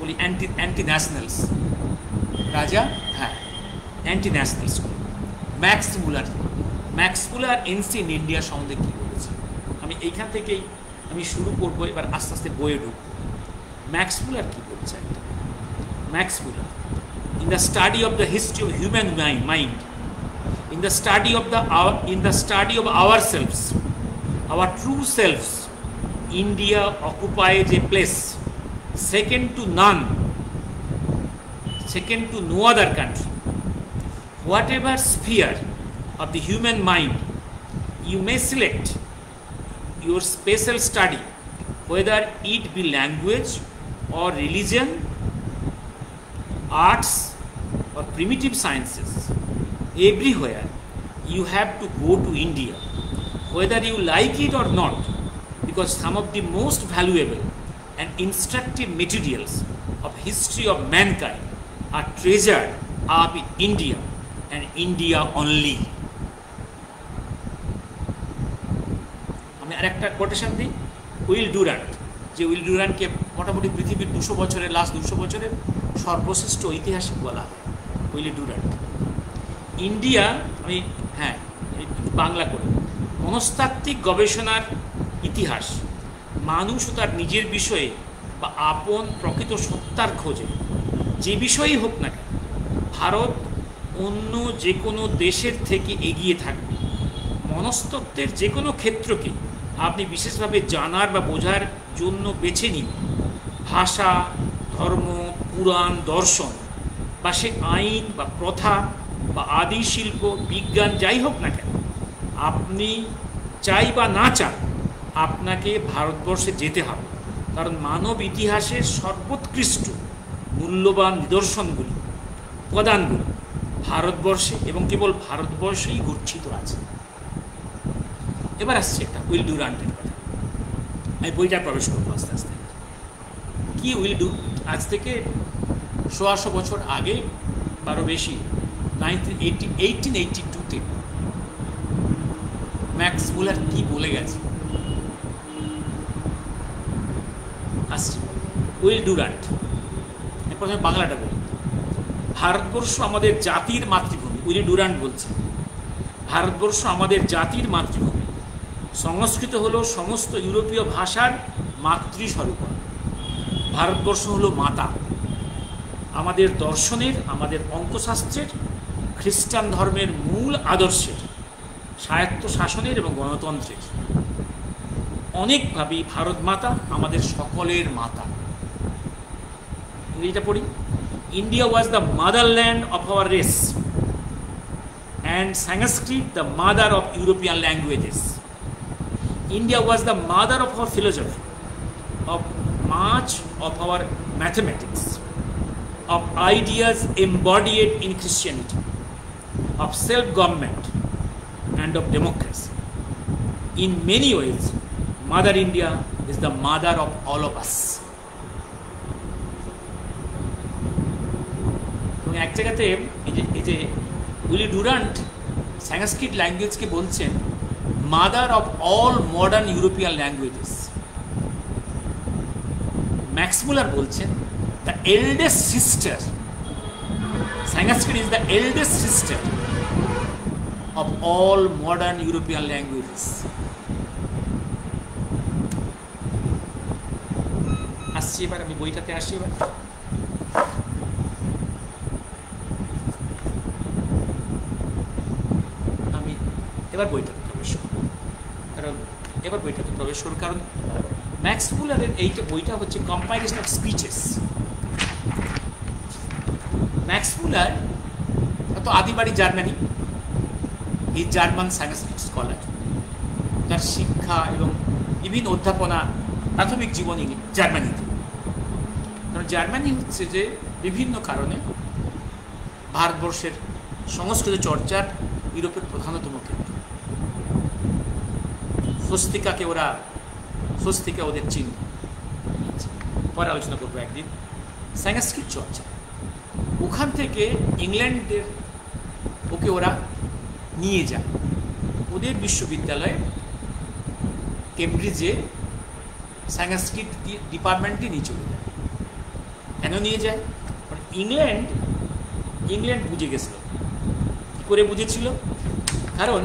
A: বলি অ্যান্টি ন্যাশনালস, রাজা, হ্যাঁ, anti nationals, max Muller NC in India সম্বন্ধে কী বলেছে, আমি এইখান থেকেই আমি শুরু করবো, এবার আস্তে আস্তে বইয়ে ঢুকবো। ম্যাক্স মুলার কী বলছে? Max Muller, in the study of the history of human mind, in the study of ourselves, our true selves, India occupies a place second to no other country. Whatever sphere of the human mind you may select your special study, whether it be language or religion, arts or primitive sciences, everywhere you have to go to India, whether you like it or not, because some of the most valuable and instructive materials of history of mankind are treasured up in India and India only. আমি আরেকটা quotation দিই, will Durand, যে will ডুরান্টকে মোটামুটি পৃথিবীর 200 বছরের last 200 বছরের সর্বশ্রেষ্ঠ ঐতিহাসিক বলা হয়, উইল ডুরান্ট। ইন্ডিয়া, আমি হ্যাঁ বাংলা করে, মনস্তাত্ত্বিক গবেষণার ইতিহাস, মানুষ ও তার নিজের বিষয়ে বা আপন প্রকৃত সত্তার খোঁজে যে বিষয়ই হোক না কেন, ভারত অন্য যে কোনো দেশের থেকে এগিয়ে থাকবে। মনস্তত্ত্বের যে কোনো ক্ষেত্রকে আপনি বিশেষভাবে জানার বা বোঝার জন্য বেছে নিন, ভাষা, ধর্ম, পুরাণ, দর্শন, বা সে আইন বা প্রথা বা আদি শিল্প, বিজ্ঞান, যাই হোক না কেন, আপনি চাই বা না চান, আপনাকে ভারতবর্ষে যেতে হবে, কারণ মানব ইতিহাসের সর্বোৎকৃষ্ট মূল্যবান নিদর্শনগুলি, উপাদানগুলি ভারতবর্ষে এবং কেবল ভারতবর্ষেই গচ্ছিত আছে। এবার আসছে একটা উইল ডুরান্টের কথা, আমি বইটা প্রবেশ করবো আস্তে আস্তে। কি উইল ডু, আজ থেকে 100 বছর আগে, বারো বেশি, 1882-তে ম্যাক্স মুলার কি বলে গেছে আসছে। উইল ডুরান্ট, প্রথমে বাংলাটা বলি। ভারতবর্ষ আমাদের জাতির মাতৃভূমি, উইল ডুরান্ট বলছে, ভারতবর্ষ আমাদের জাতির মাতৃভূমি। সংস্কৃত হলো সমস্ত ইউরোপীয় ভাষার মাতৃস্বরূপ। ভারতবর্ষ হলো মাতা, আমাদের দর্শনের, আমাদের অঙ্কশাস্ত্রের, খ্রিস্টান ধর্মের মূল আদর্শের, স্বায়ত্ত শাসনের এবং গণতন্ত্রের। অনেকভাবেই ভারত মাতা আমাদের সকলের মাতা। ইংরেজিটা পড়ি। India was the motherland of our race and Sanskrit the mother of European languages. India was the mother of our philosophy, of much of our mathematics, of ideas embodied in Christianity, of self-government and of democracy. In many ways, Mother India is the mother of all of us. এক জায়গাতে এই যে Willy Durand Sanskrit ল্যাঙ্গুয়েজকে বলছেন mother of all modern European languages. Max Muller বলছেন the eldest sister, Sanskrit is the eldest sister of all modern European languages. আসছি এবার, আমি বইটাতে আসছি এবার। এবার বইটাতে প্রবেশ করব, কারণ ম্যাক্স মুলারের এইটা বইটা হচ্ছে compilation of speeches. Max Muller তো আদিবাড়ি জার্মানি, এই জার্মান সাংস্কৃতিক স্কলার, তার শিক্ষা এবং বিভিন্ন অধ্যাপনা প্রাথমিক জীবনী জার্মানিতে। কারণ জার্মানি হচ্ছে যে বিভিন্ন কারণে ভারতবর্ষের সংস্কৃত চর্চার ইউরোপের প্রধানতম কেন্দ্র। স্বস্তিকা ওদের চিহ্ন, পরে আলোচনা করবো একদিন। সংস্কৃত চর্চা ওখান থেকে ইংল্যান্ডের ওরা নিয়ে যায় ওদের বিশ্ববিদ্যালয়ে কেমব্রিজে সংস্কৃত ডিপার্টমেন্টে নিয়ে চলে যায়। কেন নিয়ে যায়? ইংল্যান্ড বুঝে গেছিল। কী করে বুঝেছিল? কারণ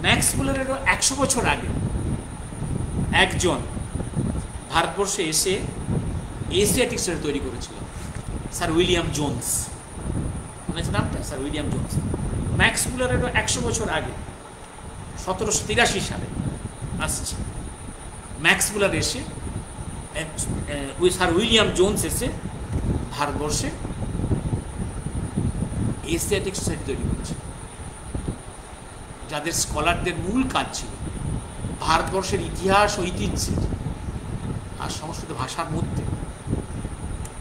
A: ম্যাক্স মুলারেরও 100 বছর আগে একজন ভারতবর্ষে এসে এশিয়াটিক স্টোরি তৈরি করেছিল, স্যার উইলিয়াম জোন্স। শুনেছে নামটা? Sir William Jones. ম্যাক্স মুলারেরও 100 বছর আগে 1783 সালে আসছে ম্যাক্স মুলার এসে, স্যার উইলিয়াম জোন্স এসে ভারতবর্ষে এশিয়াটিক সোসাইটি তৈরি করেছে, যাদের স্কলারদের মূল কাজ ছিল ভারতবর্ষের ইতিহাস, ঐতিহ্যের আর সংস্কৃত ভাষার মধ্যে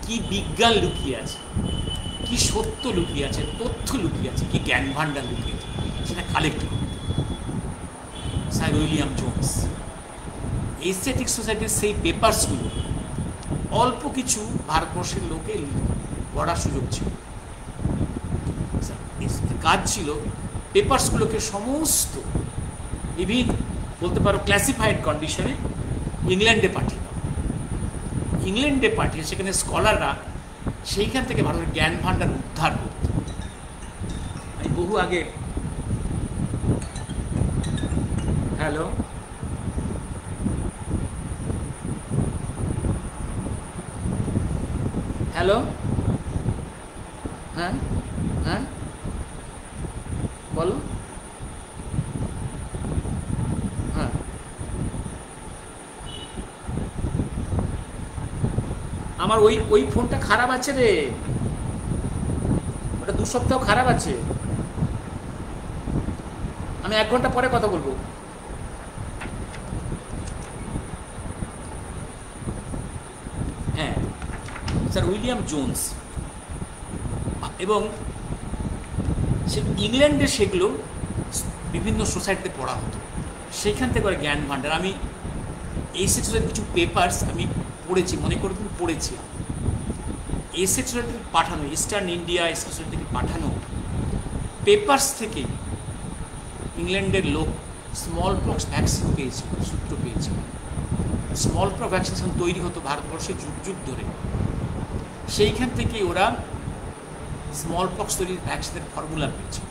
A: কি বিজ্ঞান লুকিয়ে আছে, কি সত্য লুকিয়ে আছে, তথ্য লুকিয়ে আছে, কি জ্ঞান ভাণ্ডার লুকিয়ে আছে, সেটা কালেক্ট করতে। স্যার উইলিয়াম জোন্স এশিয়াটিক সোসাইটির সেই পেপারসগুলো অল্প কিছু ভারতবর্ষের লোকে পড়ার সুযোগ ছিল। কাজ ছিল পেপারসগুলোকে সমস্ত বিভিন্ন বলতে পারো ক্লাসিফাইড কন্ডিশনে ইংল্যান্ডে পাঠিয়ে সেখানে স্কলাররা সেইখান থেকে ভারতের জ্ঞান ভাণ্ডার উদ্ধার করত। আমি বহু আগে হ্যালো হ্যাঁ হ্যাঁ বলো। হ্যাঁ আমার ওই ফোনটা খারাপ আছে রে, ওটা 2 সপ্তাহ খারাপ আছে। আমি 1 ঘন্টা পরে কথা বলবো। হ্যাঁ, স্যার উইলিয়াম জোন্স এবং সে ইংল্যান্ডে সেগুলো বিভিন্ন সোসাইটিতে পড়া হতো, সেইখান থেকে জ্ঞান ভাণ্ডার। আমি এই সেক্টরের কিছু পেপার্স আমি পড়েছি, মনে করে তুমি পড়েছি। এই সেক্টর থেকে পাঠানো, ইস্টার্ন ইন্ডিয়া সেক্টর থেকে পাঠানো পেপার্স থেকেই ইংল্যান্ডের লোক স্মল পক্স ভ্যাকসিন পেয়েছিল, সূত্র পেয়েছিল। স্মল পক্স ভ্যাকসিনেশন তৈরি হতো ভারতবর্ষে যুগ যুগ ধরে, সেইখান থেকেই ওরা স্মল পক্স তৈরির ভ্যাকসিনের ফর্মুলা পেয়েছে।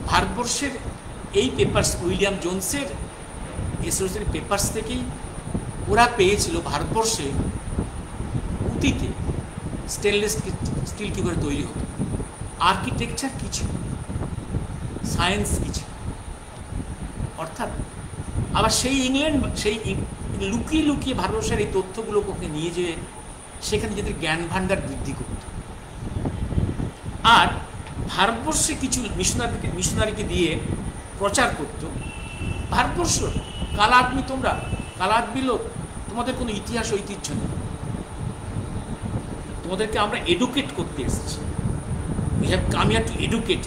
A: ভারতবর্ষের এই পেপার্স উইলিয়াম জোন্সের এসোসিয়েটেড পেপার্স থেকেই ওরা পেয়েছিল ভারতবর্ষে অতীতে স্টেনলেস স্টিল কী করে তৈরি হতো, আর্কিটেকচার কী ছিল, সায়েন্স কী ছিল। অর্থাৎ আবার সেই লুকিয়ে লুকিয়ে ভারতবর্ষের এই তথ্যগুলোকে নিয়ে যেয়ে সেখানে নিজেদের জ্ঞান ভাণ্ডার বৃদ্ধি করত। আর ভারতবর্ষে কিছু মিশনারিকে দিয়ে প্রচার করত, ভারতবর্ষ কালাদমি লোক, তোমাদের কোনো ইতিহাস ঐতিহ্য নেই, তোমাদেরকে আমরা এডুকেট করতে এসেছি, we have come here to educate.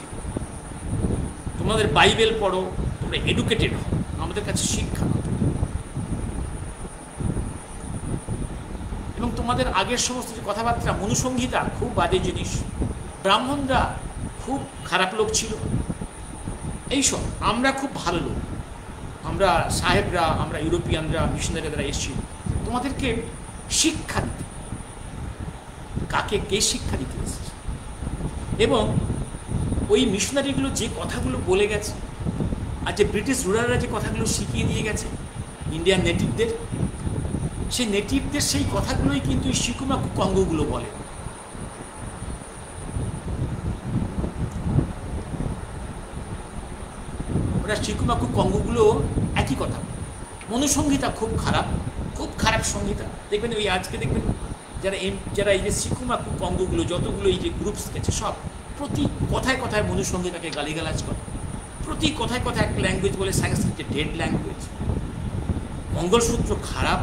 A: তোমাদের বাইবেল পড়ো, তোমরা এডুকেটেড হও, আমাদের কাছে শিক্ষা নাও। এবং তোমাদের আগের সমস্ত যে কথাবার্তা, মনুসংহিতা খুব বাজে জিনিস, ব্রাহ্মণরা খুব খারাপ লোক ছিল, এইসব। আমরা খুব ভালো লোক, আমরা সাহেবরা, আমরা ইউরোপিয়ানরা, মিশনারিরা এসেছি তোমাদেরকে শিক্ষা দিতে। কে শিক্ষা দিতে এসেছে? এবং ওই মিশনারিগুলো যে কথাগুলো বলে গেছে, আর যে ব্রিটিশ রুলাররা যে কথাগুলো শিখিয়ে দিয়ে গেছে ইন্ডিয়ান নেটিভদের, সেই নেটিভদের সেই কথাগুলোই কিন্তু এই শিকুমা কুকঙ্গগুলো বলে। ওরা চিকুমাকু কঙ্গগুলো একই কথা, মনুসংহিতা খুব খারাপ সংহিতা। দেখবেন ওই আজকে দেখবেন যারা এই যে চিকুমাকু কঙ্গগুলো যতগুলো এই যে গ্রুপস গেছে সব প্রতি কথায় কথায় মনুসংহিতাকে গালিগালাজ করে, প্রতি কথায় কথায় একটা ল্যাঙ্গুয়েজ বলে সংস্কৃত ডেড ল্যাঙ্গুয়েজ, মঙ্গলসূত্র খারাপ,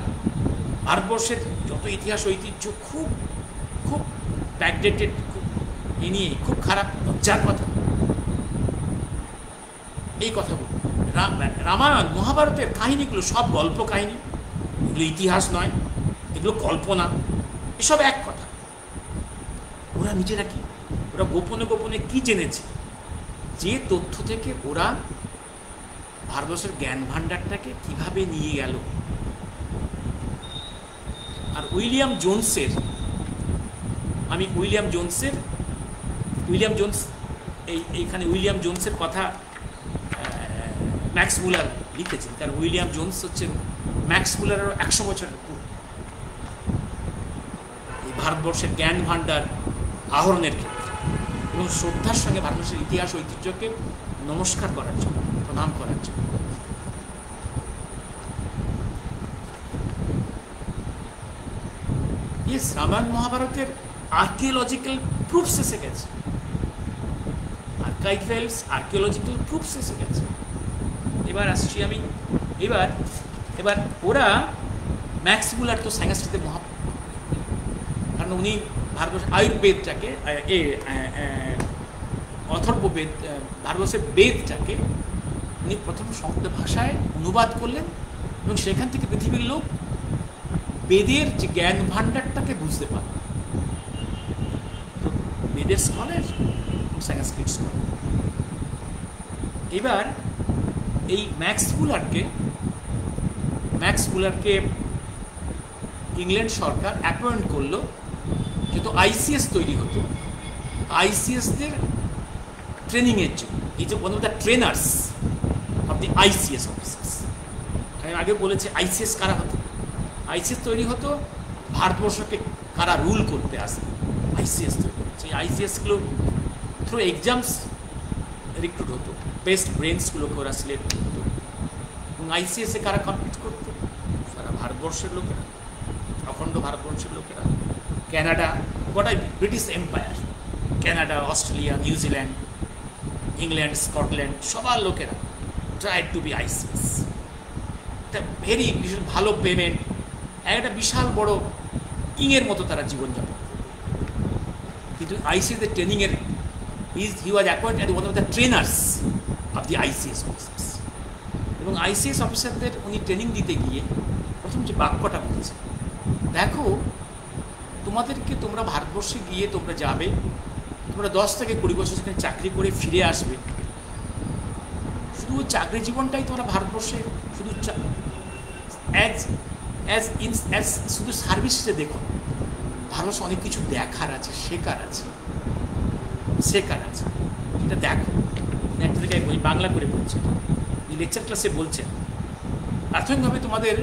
A: ভারতবর্ষের যত ইতিহাস ঐতিহ্য খুব খুব ব্যাকডেটেড, খুব এ নিয়ে খুব খারাপ লজ্জার কথা। এই কথা বল, রামায়ণ মহাভারতের কাহিনীগুলো সব গল্প কাহিনী, এগুলো ইতিহাস নয়, এগুলো কল্পনা, এসব এক কথা। ওরা নিজেরা কি, ওরা গোপনে গোপনে কি জেনেছে, যে তথ্য থেকে ওরা ভারতবর্ষের জ্ঞান ভাণ্ডারটাকে কিভাবে নিয়ে গেল। আর উইলিয়াম জোন্স এইখানে উইলিয়াম জোন্সের কথা ম্যাক্স মুলার লিখেছেন, কারণ উইলিয়াম জোন্স হচ্ছেন ম্যাক্স মুলারেরও 100 বছরের পূর্বে এই ভারতবর্ষের জ্ঞান ভাণ্ডার আহরণের ক্ষেত্রে, এবং শ্রদ্ধার সঙ্গে ভারতবর্ষের ইতিহাস ঐতিহ্যকে নমস্কার করার জন্য, প্রণাম করার জন্য। ইয়েস, রামায়ণ মহাভারতের আর্কিওলজিক্যাল প্রুফস এসে গেছে, আর্কিওলজিক্যাল প্রুফস এসে গেছে। এবার আসছি আমি, এবার ওরা ম্যাক্স মুলার তো সংস্কৃতে কারণ উনি ভারতবর্ষের আয়ুর্বেদটাকে অথর্ববেদ, ভারতবর্ষের বেদটাকে উনি প্রথম সংস্কৃত ভাষায় অনুবাদ করলেন, এবং সেখান থেকে পৃথিবীর লোক বেদের যে জ্ঞান ভাণ্ডারটাকে বুঝতে পারে। বেদের স্কলার, সংস্কৃত স্কলার। এবার এই ম্যাক্স মুলারকে ইংল্যান্ড সরকার অ্যাপয়েন্ট করলো, যেহেতু আইসিএস তৈরি হতো, আইসিএসদের ট্রেনিংয়ের জন্য। এই যে one of the trainers of the ICS officers. আমি আগে বলেছি আইসিএস কারা হতো, আইসিএস তৈরি হতো ভারতবর্ষকে কারা রুল করতে আসে, আইসিএস তৈরি হচ্ছে। এই আইসিএসগুলো থ্রু এক্সামস রিক্রুট হতো, বেস্ট ব্রেনসগুলোকে ওরা সিলেক্ট করতো, এবং আইসিএসে কারা কমপ্লিট করতো, সারা ভারতবর্ষের লোকেরা, অখণ্ড ভারতবর্ষের লোকেরা, ক্যানাডা, গোটা British empire, Canada, Australia, New Zealand, England, Scotland, সবার লোকেরা ট্রাই টু বি আইসিএস। একটা ভীষণ ভালো পেমেন্ট, একটা বিশাল বড় কিংয়ের মতো তারা জীবনযাপন। কিন্তু আইসিএসের ট্রেনিংয়ের he was appointed as one of the trainers of the ICS officers, এবং আইসিএস অফিসারদের উনি ট্রেনিং দিতে গিয়ে প্রথম যে বাক্যটা বলছে, দেখো তোমরা ভারতবর্ষে গিয়ে তোমরা যাবে, তোমরা 10 থেকে 20 বছর সেখানে চাকরি করে ফিরে আসবে, শুধু চাকরি জীবনটাই তোমরা ভারতবর্ষে শুধু শুধু সার্ভিসে দেখো, ভারতবর্ষে অনেক কিছু দেখার আছে, শেখার আছে, এটা দেখো। একটা জায়গায় বই বাংলা করে বলছেন, লেকচার ক্লাসে বলছেন, প্রাথমিকভাবে তোমাদের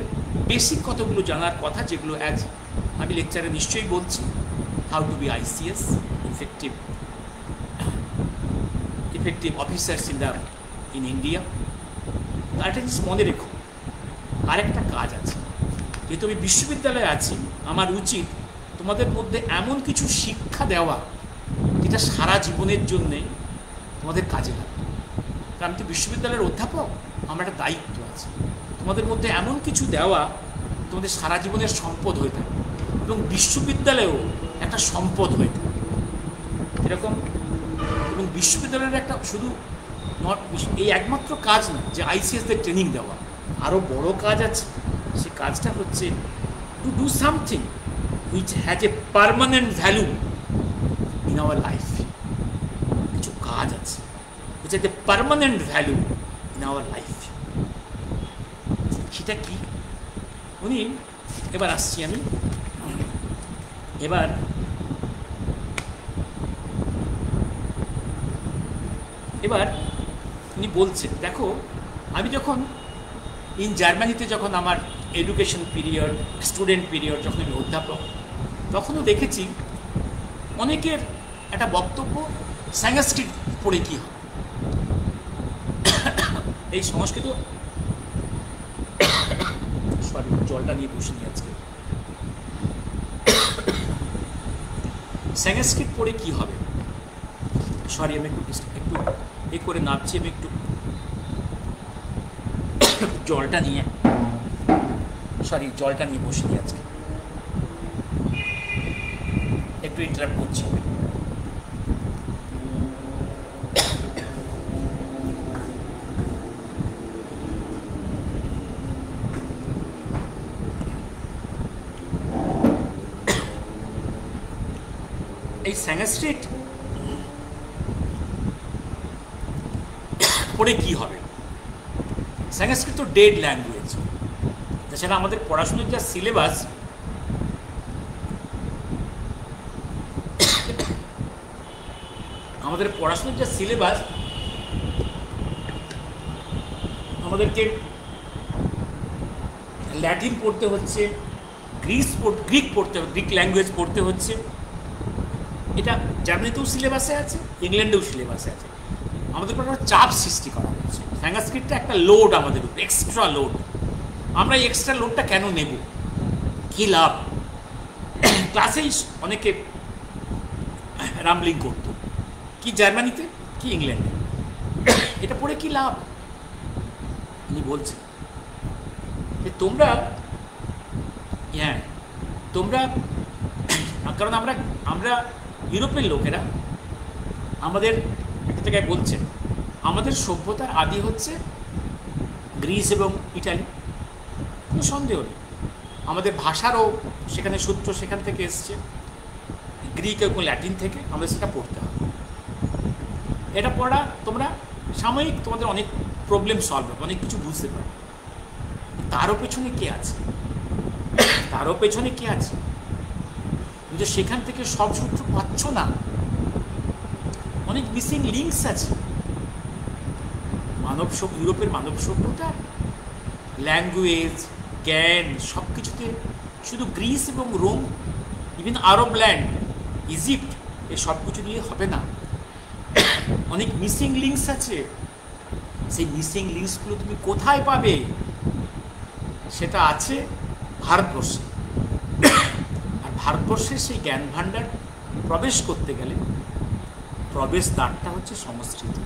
A: বেসিক কতগুলো জানার কথা, যেগুলো আমি লেকচারে নিশ্চয়ই বলছি, how to be ICS, effective officers in India. আরেকটা জিনিস মনে রেখো, আরেকটা কাজ আছে, যেহেতু আমি বিশ্ববিদ্যালয়ে আছি, আমার উচিত তোমাদের মধ্যে এমন কিছু শিক্ষা দেওয়া যেটা সারা জীবনের জন্যে তোমাদের কাজে লাগবে। কারণ আমি তো বিশ্ববিদ্যালয়ের অধ্যাপক, আমার একটা দায়িত্ব আছে তোমাদের মধ্যে এমন কিছু দেওয়া তোমাদের সারা জীবনের সম্পদ হয়ে থাকে, এবং বিশ্ববিদ্যালয়েও একটা সম্পদ হয়ে থাকে এরকম। এবং বিশ্ববিদ্যালয়ের একটা শুধু এই একমাত্র কাজ না যে আইসিএসদের ট্রেনিং দেওয়া, আরও বড় কাজ আছে। সে কাজটা হচ্ছে to do something which has a permanent value in our life. কিছু কাজ আছে which has a permanent value in our life. সেটা কি? এবার আসছি আমি, এবার উনি বলছেন, দেখো আমি যখন জার্মানিতে যখন আমার এডুকেশন পিরিয়ড, স্টুডেন্ট পিরিয়ড, যখন আমি অধ্যাপক, তখনও দেখেছি অনেকের একটা বক্তব্য, সংস্কৃত পড়ে কী হয়, এই সংস্কৃত, সরি জলটা নিয়ে বসে নিয়ে আজকে, সংস্কৃত পড়ে কি হবে? সরি আমি একটু একটু এ করে নামছি, আমি একটু জলটা নিয়ে, সরি জলটা নিয়ে বসে নিয়ে আজকে একটু ইন্টারাপ্ট করছি। এই সংস্কৃত পড়ে কি হবে? সংস্কৃত তো ডেড ল্যাঙ্গুয়েজ। তাছাড়া আমাদের পড়াশোনার যা সিলেবাস, আমাদের পড়াশোনার যা সিলেবাস, আমাদেরকে ল্যাটিন পড়তে হচ্ছে, গ্রিক পড়তে, গ্রিক ল্যাঙ্গুয়েজ পড়তে হচ্ছে। এটা জার্মানিতেও সিলেবাসে আছে, ইংল্যান্ডেও সিলেবাসে আছে। আমাদের উপর একটা চাপ সৃষ্টি করা হচ্ছে। সংস্কৃতটা একটা লোড আমাদের উপর, এক্সট্রা লোড। আমরা এই এক্সট্রা লোডটা কেন নেব? কি লাভ? ক্লাসেই অনেকে রামলিং করত, কি জার্মানিতে কি ইংল্যান্ডে, এটা পড়ে কি লাভ? উনি বলছেন যে তোমরা, হ্যাঁ তোমরা, কারণ আমরা ইউরোপের লোকেরা, আমাদের একটা জায়গায় বলছেন আমাদের সভ্যতার আদি হচ্ছে গ্রিস এবং ইটালি, কোনো সন্দেহ নেই। আমাদের ভাষারও সেখানে সূত্র সেখান থেকে এসছে, গ্রিক এবং ল্যাটিন থেকে। আমাদের সেটা পড়তে হবে। এটা পড়া তোমরা সাময়িক, তোমাদের অনেক প্রবলেম সলভ হবে, অনেক কিছু বুঝতে পারবে। তারও পেছনে কে আছে? তারও পেছনে কে আছে? কিন্তু সেখান থেকে সব সূত্র পাচ্ছ না, অনেক মিসিং লিঙ্কস আছে। ইউরোপের মানব সভ্যতা, ল্যাঙ্গুয়েজ, জ্ঞান, সব কিছুতে শুধু গ্রিস এবং রোম, ইভেন আরব ল্যান্ড, ইজিপ্ট, এই সব কিছু দিয়ে হবে না। অনেক মিসিং লিঙ্কস আছে। সেই মিসিং লিঙ্কসগুলো তুমি কোথায় পাবে? সেটা আছে ভারতবর্ষে। আর ভারতবর্ষের সেই জ্ঞান ভাণ্ডার প্রবেশ করতে গেলে প্রবেশ দ্বারটা হচ্ছে সংস্কৃত।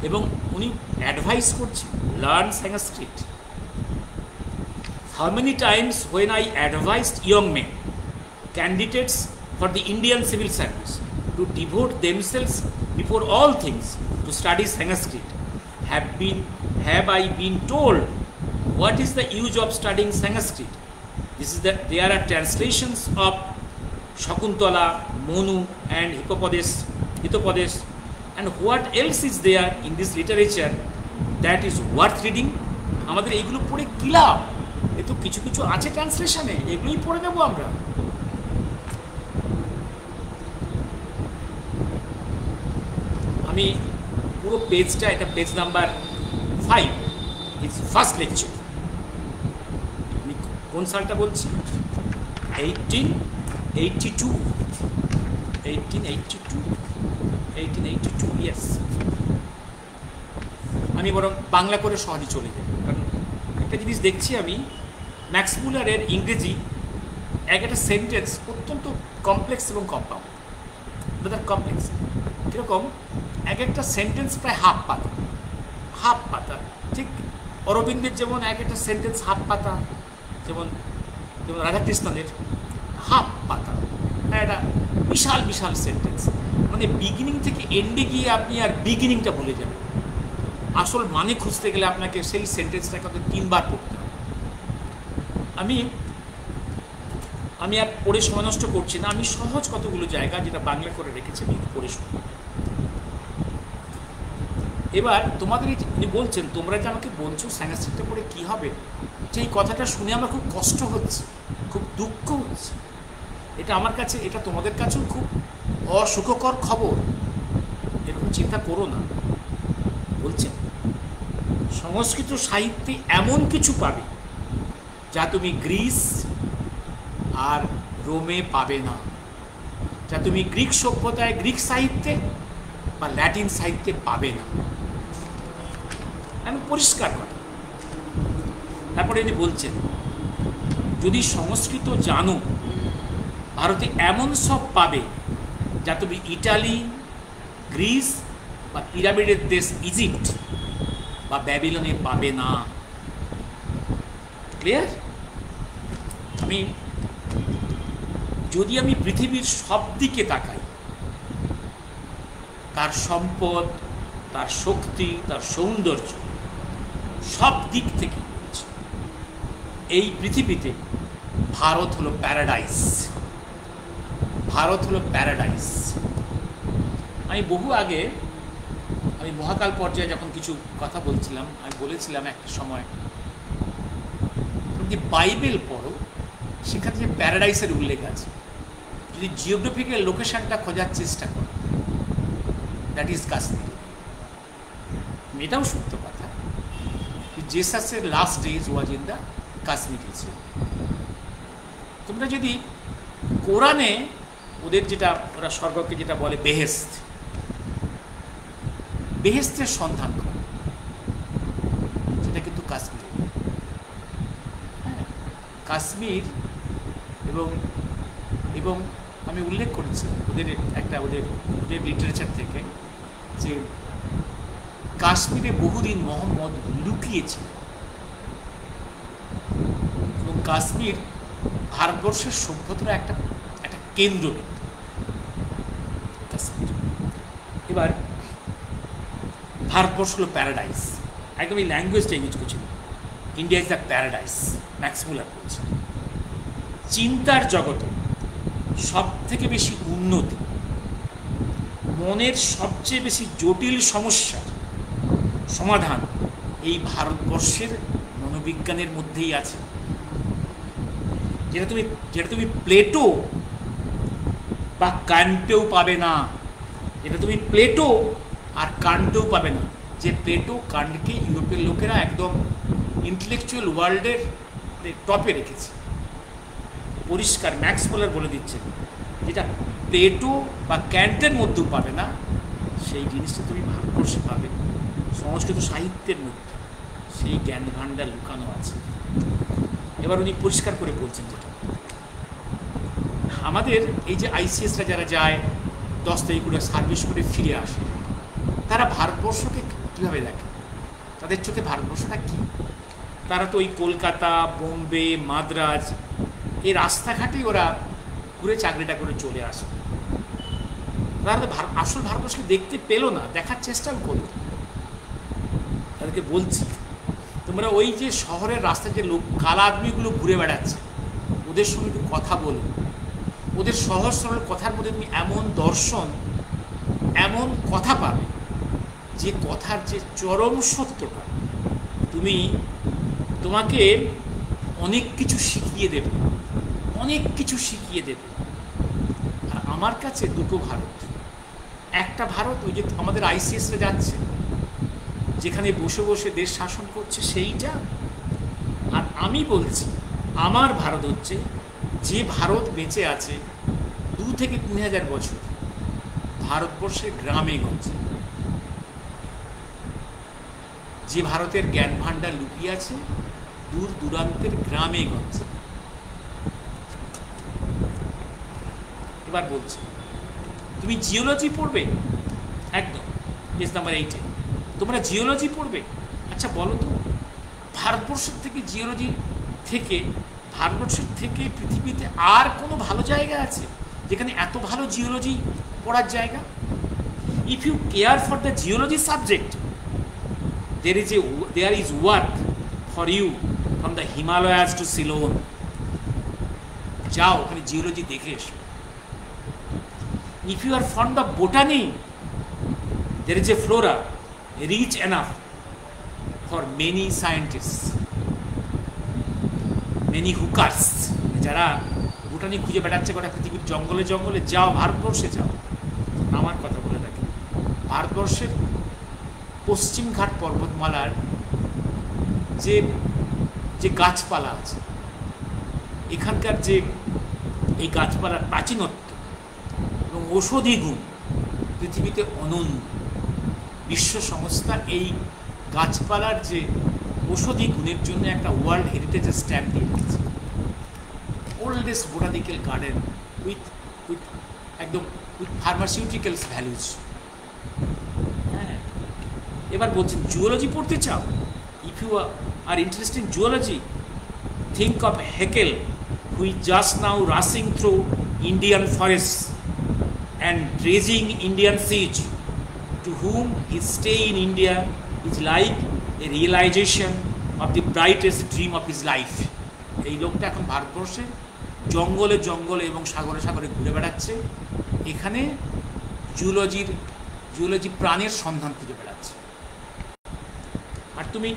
A: এবং উনি অ্যাডভাইস করছেন, learn Sanskrit. How many times when I advised young men, candidates for the Indian civil service, to devote themselves before all things to study Sanskrit, have I been told what is the use of studying Sanskrit? This is that there are translations of Shakuntala, Monu, and Hitopodes, and what else is there in this literature that is worth reading? আমাদের এইগুলো পড়ে কি লাভ? এ তো কিছু কিছু আছে ট্রান্সলেশনে, এগুলোই পড়ে নেবো আমরা। আমি পুরো পেজটা, এটা page number 5, its first lecture. আমি কোন সালটা বলছি? 1882, ইয়েস। আমি বরং বাংলা করে সহজে চলে যাই, কারণ একটা জিনিস দেখছি আমি, ম্যাক্স মুলারের ইংরেজি এক একটা সেন্টেন্স অত্যন্ত কমপ্লেক্স এবং কম্পাউন্ড, কমপ্লেক্স। কীরকম? এক একটা সেন্টেন্স প্রায় হাফ পাতা। ঠিক অরবিন্দের যেমন এক একটা সেন্টেন্স হাফ পাতা, যেমন রাধাকৃষ্ণনের হাফ পাতা, একটা বিশাল বিশাল সেন্টেন্স। মানে বিগিনিং থেকে এন্ডে গিয়ে আপনি আর বিগিনিংটা ভুলে যাবেন। আসল মানে খুঁজতে গেলে আপনাকে সেই সেন্টেন্সটাকে 3 বার পড়তে হবে। আমি আর পড়ে সময় নষ্ট করছি না, আমি সহজ কতগুলো জায়গা যেটা বাংলা করে রেখেছি আমি পড়ে শুনি। এবার তোমাদের বলছেন, তোমরা যে আমাকে বলছো সংস্কৃতটা পড়ে কি হবে, যে এই কথাটা শুনে আমার খুব কষ্ট হচ্ছে, খুব দুঃখ হচ্ছে। এটা আমার কাছে, এটা তোমাদের কাছেও খুব অসুখকর খবর। এরকম চিন্তা করো না। বলছেন সংস্কৃত সাহিত্যে এমন কিছু পাবে যা তুমি গ্রিস আর রোমে পাবে না, যা তুমি গ্রিক সভ্যতায়, গ্রিক সাহিত্যে বা ল্যাটিন সাহিত্যে পাবে না। আমি পরিষ্কার কথা। তারপরে তিনি বলছেন, যদি সংস্কৃত জানো, ভারতে এমন সব পাবে যা তুমি ইটালি, গ্রিস বা পিরামিডের দেশ ইজিপ্ট বা ব্যাবিলনে পাবে না। ক্লিয়ার? যদি আমি পৃথিবীর সব দিকে তাকাই, তার সম্পদ, তার শক্তি, তার সৌন্দর্য, সব দিক থেকে এই পৃথিবীতে ভারত হলো প্যারাডাইস। ভারত হলো প্যারাডাইস। আমি বহু আগে, আমি মহাকাল পর্যায়ে যখন কিছু কথা বলছিলাম, আমি বলেছিলাম একটা সময়, যদি বাইবেল পড়ো, সেখানে যে প্যারাডাইসের উল্লেখ আছে, যদি জিওগ্রাফিক্যাল লোকেশনটা খোঁজার চেষ্টা করো, দ্যাট ইজ কাশ্মীর। এটাও সত্য কথা, জেসাসের last days was in the Kashmir hills. তোমরা যদি কোরআনে ওদের যেটা, ওরা স্বর্গকে যেটা বলে বেহেস্ত, বেহেস্তের সন্ধান করো, সেটা কিন্তু কাশ্মীর। হ্যাঁ, কাশ্মীর। এবং এবং আমি উল্লেখ করেছি ওদের একটা, ওদের লিটারেচার থেকে, যে কাশ্মীরে বহুদিন মোহাম্মদ লুকিয়েছিল এবং কাশ্মীর ভারতবর্ষের সভ্যতার একটা কেন্দ্রবিন্দু। কাশ্মীর এবার ভারতবর্ষ হলো প্যারাডাইস। একদম এই ল্যাঙ্গুয়েজটা ইউজ করছিল, India is the paradise. Max মুলার বলছে, চিন্তার জগতে সব থেকে বেশি উন্নতি, মনের সবচেয়ে বেশি জটিল সমস্যার সমাধান এই ভারতবর্ষের মনোবিজ্ঞানের মধ্যেই আছে। যেটা তুমি প্লেটো বা কান্টেও পাবে না। যেটা তুমি প্লেটো আর কান্টেও পাবে না। যে প্লেটো কান্টকে ইউরোপের লোকেরা একদম ইন্টেলেকচুয়াল ওয়ার্ল্ডের টপে রেখেছে, পরিষ্কার ম্যাক্স মুলার বলে দিচ্ছেন, যেটা প্লেটো বা ক্যান্টের মধ্যেও পাবে না, সেই জিনিসটা তুমি ভারতবর্ষে পাবে। সংস্কৃত সাহিত্যের মধ্যে সেই জ্ঞান ভাণ্ডার লুকানো আছে। এবার উনি পরিষ্কার করে বলছেন, যেটা আমাদের এই যে আইসিএসরা যারা যায় 10 তারিখ করে সার্ভিস করে ফিরে আসে, তারা ভারতবর্ষকে কীভাবে দেখে? তাদের চোখে ভারতবর্ষটা কী? তারা তো ওই কলকাতা, বোম্বে, মাদ্রাজ এই রাস্তাঘাটেই ওরা ঘুরে চাকরিটা করে চলে আসে। তারা তো আসল ভারতবর্ষকে দেখতে পেল না, দেখার চেষ্টাও করল। তাদেরকে বলছি, তোমরা ওই যে শহরের রাস্তায় যে লোক কালা আদমিগুলো ঘুরে বেড়াচ্ছে, ওদের সঙ্গে একটু কথা বলো। ওদের সহজ সরল কথার মধ্যে তুমি এমন দর্শন, এমন কথা পাবে, যে কথার যে চরম সত্যটা তোমাকে অনেক কিছু শিখিয়ে দেবে, অনেক কিছু শিখিয়ে দেবে। আর আমার কাছে দুটো ভারত। একটা ভারত ওই যে আমাদের আইসিএসরা যাচ্ছে, যেখানে বসে বসে দেশ শাসন করছে, সেইটা। আর আমি বলছি, আমার ভারত হচ্ছে যে ভারত বেঁচে আছে 2 থেকে 3000 বছর ভারতবর্ষের গ্রামে গঞ্জে, যে ভারতের জ্ঞান ভাণ্ডার লুকিয়ে আছে দূর দূরান্তের গ্রামে গঞ্জে। এবার বলছি, তুমি জিওলজি পড়বে, একদম পেজ নাম্বার 8-এ তোমরা জিওলজি পড়বে। আচ্ছা বলো তো, ভারতবর্ষের থেকে পৃথিবীতে আর কোনো ভালো জায়গা আছে যেখানে এত ভালো জিওলজি পড়ার জায়গা? If you care for the geology subject, there is work for you from the Himalayas to Ceylon. যাও ওখানে জিওলজি দেখে এসো। If you are fond of botany, there is a flora rich enough for many scientists, many hookers, যারা botany খুঁজে বেড়াচ্ছে গোটা পৃথিবীর জঙ্গলে জঙ্গলে। যাও ভারতবর্ষে যাও। আমার কথা বলে রাখি, ভারতবর্ষের পশ্চিমঘাট পর্বতমালার যে গাছপালা আছে, এখানকার যে এই গাছপালার প্রাচীনত্ব এবং ঔষধি গুণ পৃথিবীতে অনন্য। বিশ্ব সংস্থা এই গাছপালার যে ঔষধি গুণের জন্য একটা ওয়ার্ল্ড হেরিটেজের স্ট্যাম্প দিয়ে দিয়েছে। Oldest botanical garden with with একদম উইথ ফার্মাসিউটিক্যালস ভ্যালুজ। হ্যাঁ, এবার বলছেন জুওলজি পড়তে চাও? If you are interest in zoology, think of Haeckel, who is just now rushing through Indian forests and raising Indian siege, to whom his stay in India is like a realization of the brightest dream of his life. এই লোকটা এখন ভারতবর্ষে জঙ্গলে জঙ্গলে এবং সাগরে সাগরে ঘুরে বেড়াচ্ছে, এখানে জুওলজি প্রাণের সন্ধান খুঁজে বেড়াচ্ছে। আর তুমি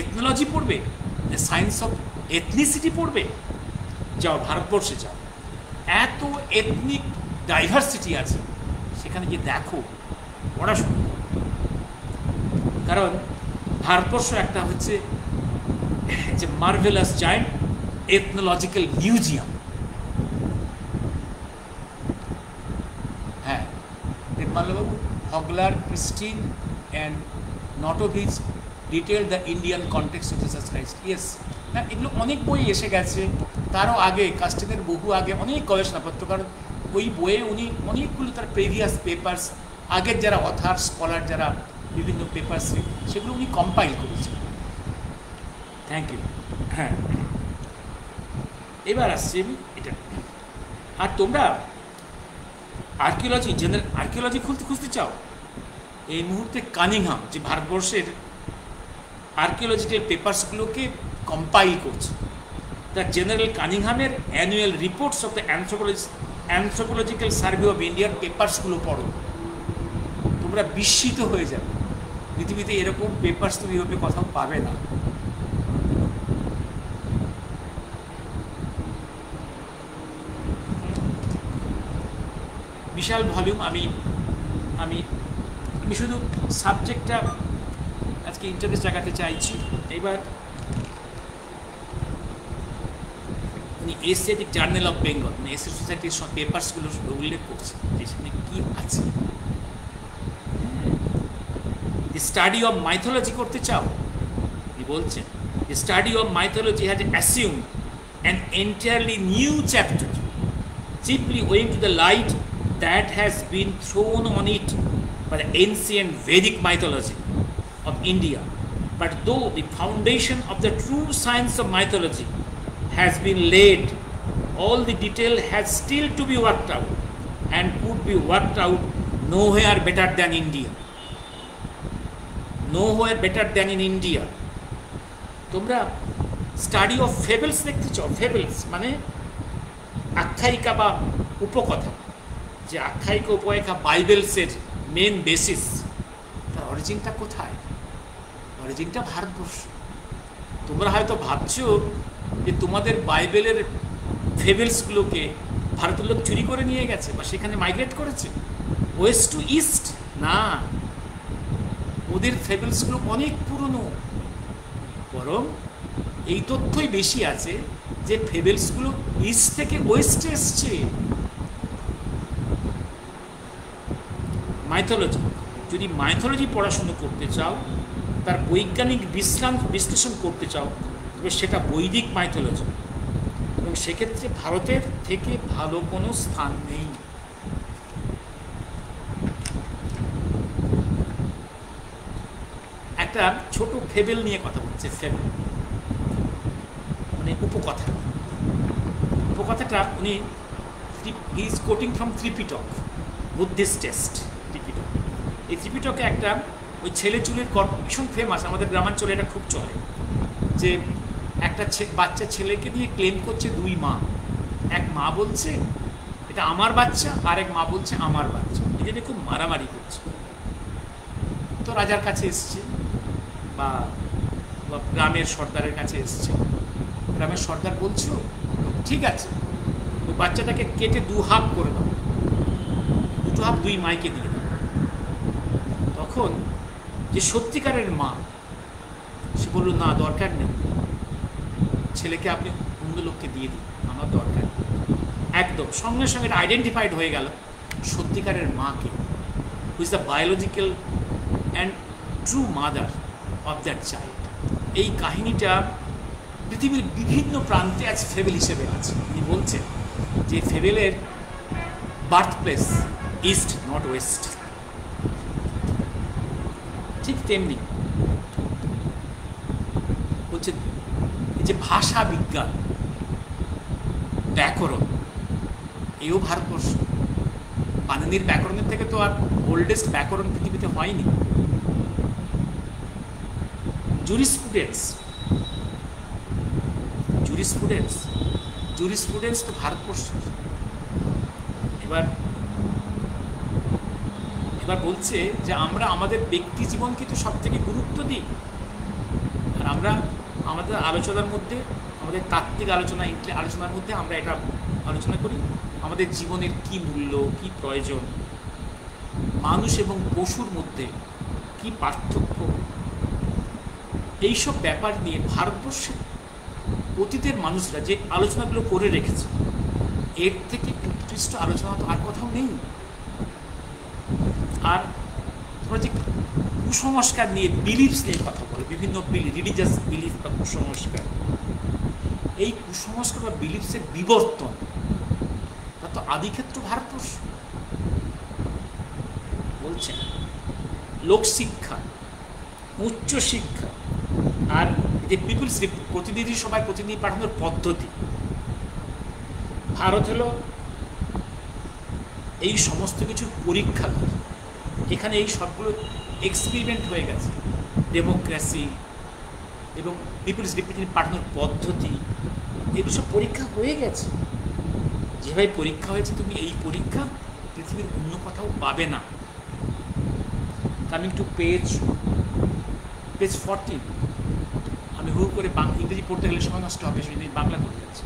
A: এথনোলজি পড়বে, সায়েন্স অফ এথনিসিটি পড়বে, যাও ভারতবর্ষে যাও, এত এথনিক ডাইভার্সিটি আছে, সেখানে গিয়ে দেখো, পড়াশোনা। কারণ ভারতবর্ষ একটা হচ্ছে যে মার্ভেলাস জায়েন্ট এথনোলজিক্যাল মিউজিয়াম। হ্যাঁ, নির্মলবাবু, হগলার, Christine and Notovitch detail the Indian context of Jesus Christ. Yes, না এগুলো অনেক বই এসে গেছে, তারও আগে কাস্টিনের বহু আগে অনেক গবেষণাপত্র, কারণ ওই বইয়ে উনি অনেকগুলো তার প্রিভিয়াস পেপার্স, আগের যারা অথার স্কলার যারা বিভিন্ন পেপার্স, সেগুলো উনি কম্পাইল করেছেন। Thank you. হ্যাঁ, এবার আসছি আমি এটা। আর তোমরা আর্কিওলজি, জেনারেল আর্কিওলজি খুঁজতে চাও? এই মুহূর্তে কানিংহাম, যে ভারতবর্ষের আর্কিওলজিক্যাল পেপার্সগুলোকে কম্পাইল করছে, দ্য জেনারেল কানিংহামের annual reports of the anthropological survey of ইন্ডিয়ার পেপার্সগুলো পড়ো, তোমরা বিস্মিত হয়ে যাবে। পৃথিবীতে এরকম পেপার্স তুমি এভাবে কোথাও পাবে না। বিশাল ভলিউম। আমি আমি আমি শুধু সাবজেক্টটা আজকে ইন্টারেস্ট জাগাতে চাইছি। এবার উনি এশিয়াটিক জার্নাল অফ বেঙ্গল, মানে এশিয়ান সোসাইটির সব পেপার্সগুলো উল্লেখ করছে যে সেখানে কী আছে। স্টাডি অফ মাইথোলজি করতে চাও? উনি বলছেন study of mythology has assumed an entirely new chapter, chiefly owing to the light that has been thrown on it by the ancient Vedic mythology of India. But though the foundation of the true science of mythology has been laid, all the detail has still to be worked out and could be worked out nowhere better than India. Nowhere better than in India. তোমরা study of fables দেখতে চাও? Fables মানে আখ্যায়িকা বা উপকথা, যে আখ্যায়িকা উপকথা বাইবেলসের main basis, তার অরিজিনটা কোথায়? অরিজিনটা ভারতবর্ষ। তোমরা হয়তো ভাবছো যে তোমাদের বাইবেলের ফেবলসগুলোকে ভারতের লোক চুরি করে নিয়ে গেছে বা সেখানে মাইগ্রেট করেছে ওয়েস্ট টু ইস্ট। না, ওদের ফেবলসগুলো অনেক পুরনো। বরং এই তথ্যই বেশি আছে যে ফেবলসগুলো ইস্ট থেকে ওয়েস্টে এসছে। মাইথোলজি, যদি মাইথোলজি পড়াশুনো করতে চাও, তার বৈজ্ঞানিক বিশ্লেষণ করতে চাও, তবে সেটা বৈদিক মাইথোলজি, এবং সেক্ষেত্রে ভারতের থেকে ভালো কোনো স্থান নেই। একটা ছোট ফেবেল নিয়ে কথা বলছে। ফেবেল মানে উপকথা। উপকথাটা উনি he is coating from Tripitaka, Buddhist text Tripitaka. এই ত্রিপিটকে একটা ওই ছেলে চুলের গল্প ভীষণ ফেমাস, আমাদের গ্রামাঞ্চলে এটা খুব চলে, যে একটা বাচ্চা ছেলেকে দিয়ে ক্লেম করছে দুই মা। এক মা বলছে এটা আমার বাচ্চা, আর এক মা বলছে আমার বাচ্চা। এখানে খুব মারামারি করছে। তো রাজার কাছে এসছে বা গ্রামের সর্দারের কাছে এসছে। গ্রামের সর্দার বলছো ঠিক আছে, ওই বাচ্চাটাকে কেটে দু হাফ করে দাও, দুটো হাফ দুই মাইকে দিয়ে দাও। তখন যে সত্যিকারের মা সে বলল না, দরকার নেই, ছেলেকে আপনি অন্য লোককে দিয়ে দিন, আমার দরকার নেই। একদম সঙ্গে সঙ্গে এটা আইডেন্টিফাইড হয়ে গেল সত্যিকারের মাকে, who is the biological and true mother of that child. এই কাহিনীটা পৃথিবীর বিভিন্ন প্রান্তে আজ ফেবেল হিসেবে আছে। তিনি বলছেন যে ফেবেলের birth place east not west. ঠিক তেমনি বলছে যে ভাষা বিজ্ঞান, ব্যাকরণ, এও ভারতবর্ষ। পাণিনির ব্যাকরণের থেকে তো আর ওল্ডেস্ট ব্যাকরণ পৃথিবীতে হয়নি। জুরিসপ্রুডেন্স তো ভারতবর্ষ। এবার বলছে যে আমরা আমাদের ব্যক্তি জীবনকে তো সব থেকে গুরুত্ব দিই, আর আমরা আমাদের আলোচনার মধ্যে, আমাদের তাত্ত্বিক আলোচনার মধ্যে আমরা এটা আলোচনা করি আমাদের জীবনের কি মূল্য, কি প্রয়োজন, মানুষ এবং পশুর মধ্যে কি পার্থক্য, এইসব ব্যাপার নিয়ে ভারতবর্ষের অতীতের মানুষরা যে আলোচনাগুলো করে রেখেছে, এর থেকে উৎকৃষ্ট আলোচনা তো আর কোথাও নেই। আর তোমরা যে কুসংস্কার নিয়ে, বিলিফস নিয়ে কথা বলে, বিভিন্ন রিলিজিয়াস বিলিফ বা কুসংস্কার, এই কুসংস্কার বা বিলিফসের বিবর্তন, তা তো আদিক্ষেত্র ভারতবর্ষ। বলছেন লোকশিক্ষা, উচ্চশিক্ষা, আর যে পিপুলস প্রতিনিধি সভায় প্রতিনিধি পাঠানোর পদ্ধতি, ভারত হলো এই সমস্ত কিছুর পরীক্ষা। এখানে এই সবগুলো এক্সপেরিমেন্ট হয়ে গেছে। ডেমোক্রেসি এবং পিপুলস রিপ্রেজেন্টেটিভ পাঠানোর পদ্ধতি, এগুলো সব পরীক্ষা হয়ে গেছে। যেভাবে পরীক্ষা হয়েছে, তুমি এই পরীক্ষা পৃথিবীর অন্য কোথাও পাবে না। কামিং টু পেজ 14, আমি হু করে ইংরেজি পড়তে গেলে সময় নষ্ট হবে, সেই জন্য বাংলা পড়তে যাচ্ছি।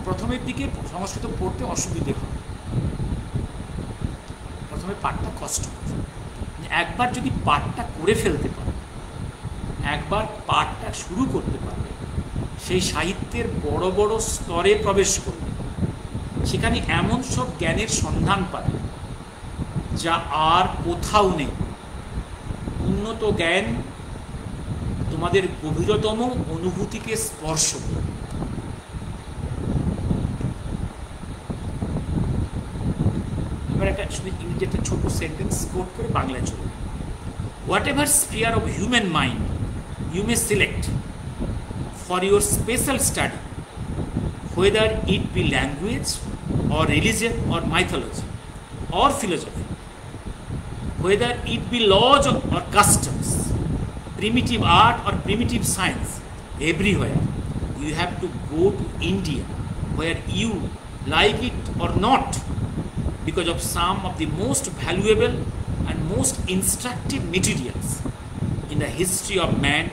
A: প্রথমের দিকে সংস্কৃত পড়তে অসুবিধে হয়, প্রথমে পাঠটা কষ্ট হবে। একবার যদি পাঠটা করে ফেলতে পারে, একবার পাঠটা শুরু করতে পারবে, সেই সাহিত্যের বড় বড় স্তরে প্রবেশ করবে, সেখানে এমন সব জ্ঞানের সন্ধান পাবে যা আর কোথাও নেই। উন্নত জ্ঞান তোমাদের গভীরতম অনুভূতিকে স্পর্শ করবে। এবার ইংরেজি একটা ছোট সেন্টেন্স কোট করে বাংলায় চলবে। What ever spear of human mind you may select for your special study, whether it be language or religion or mythology or philosophy, whether it be laws or customs, primitive art or primitive science, everywhere you have to go to India, where you like it or not, because of some of the most valuable and most instructive materials in the history of man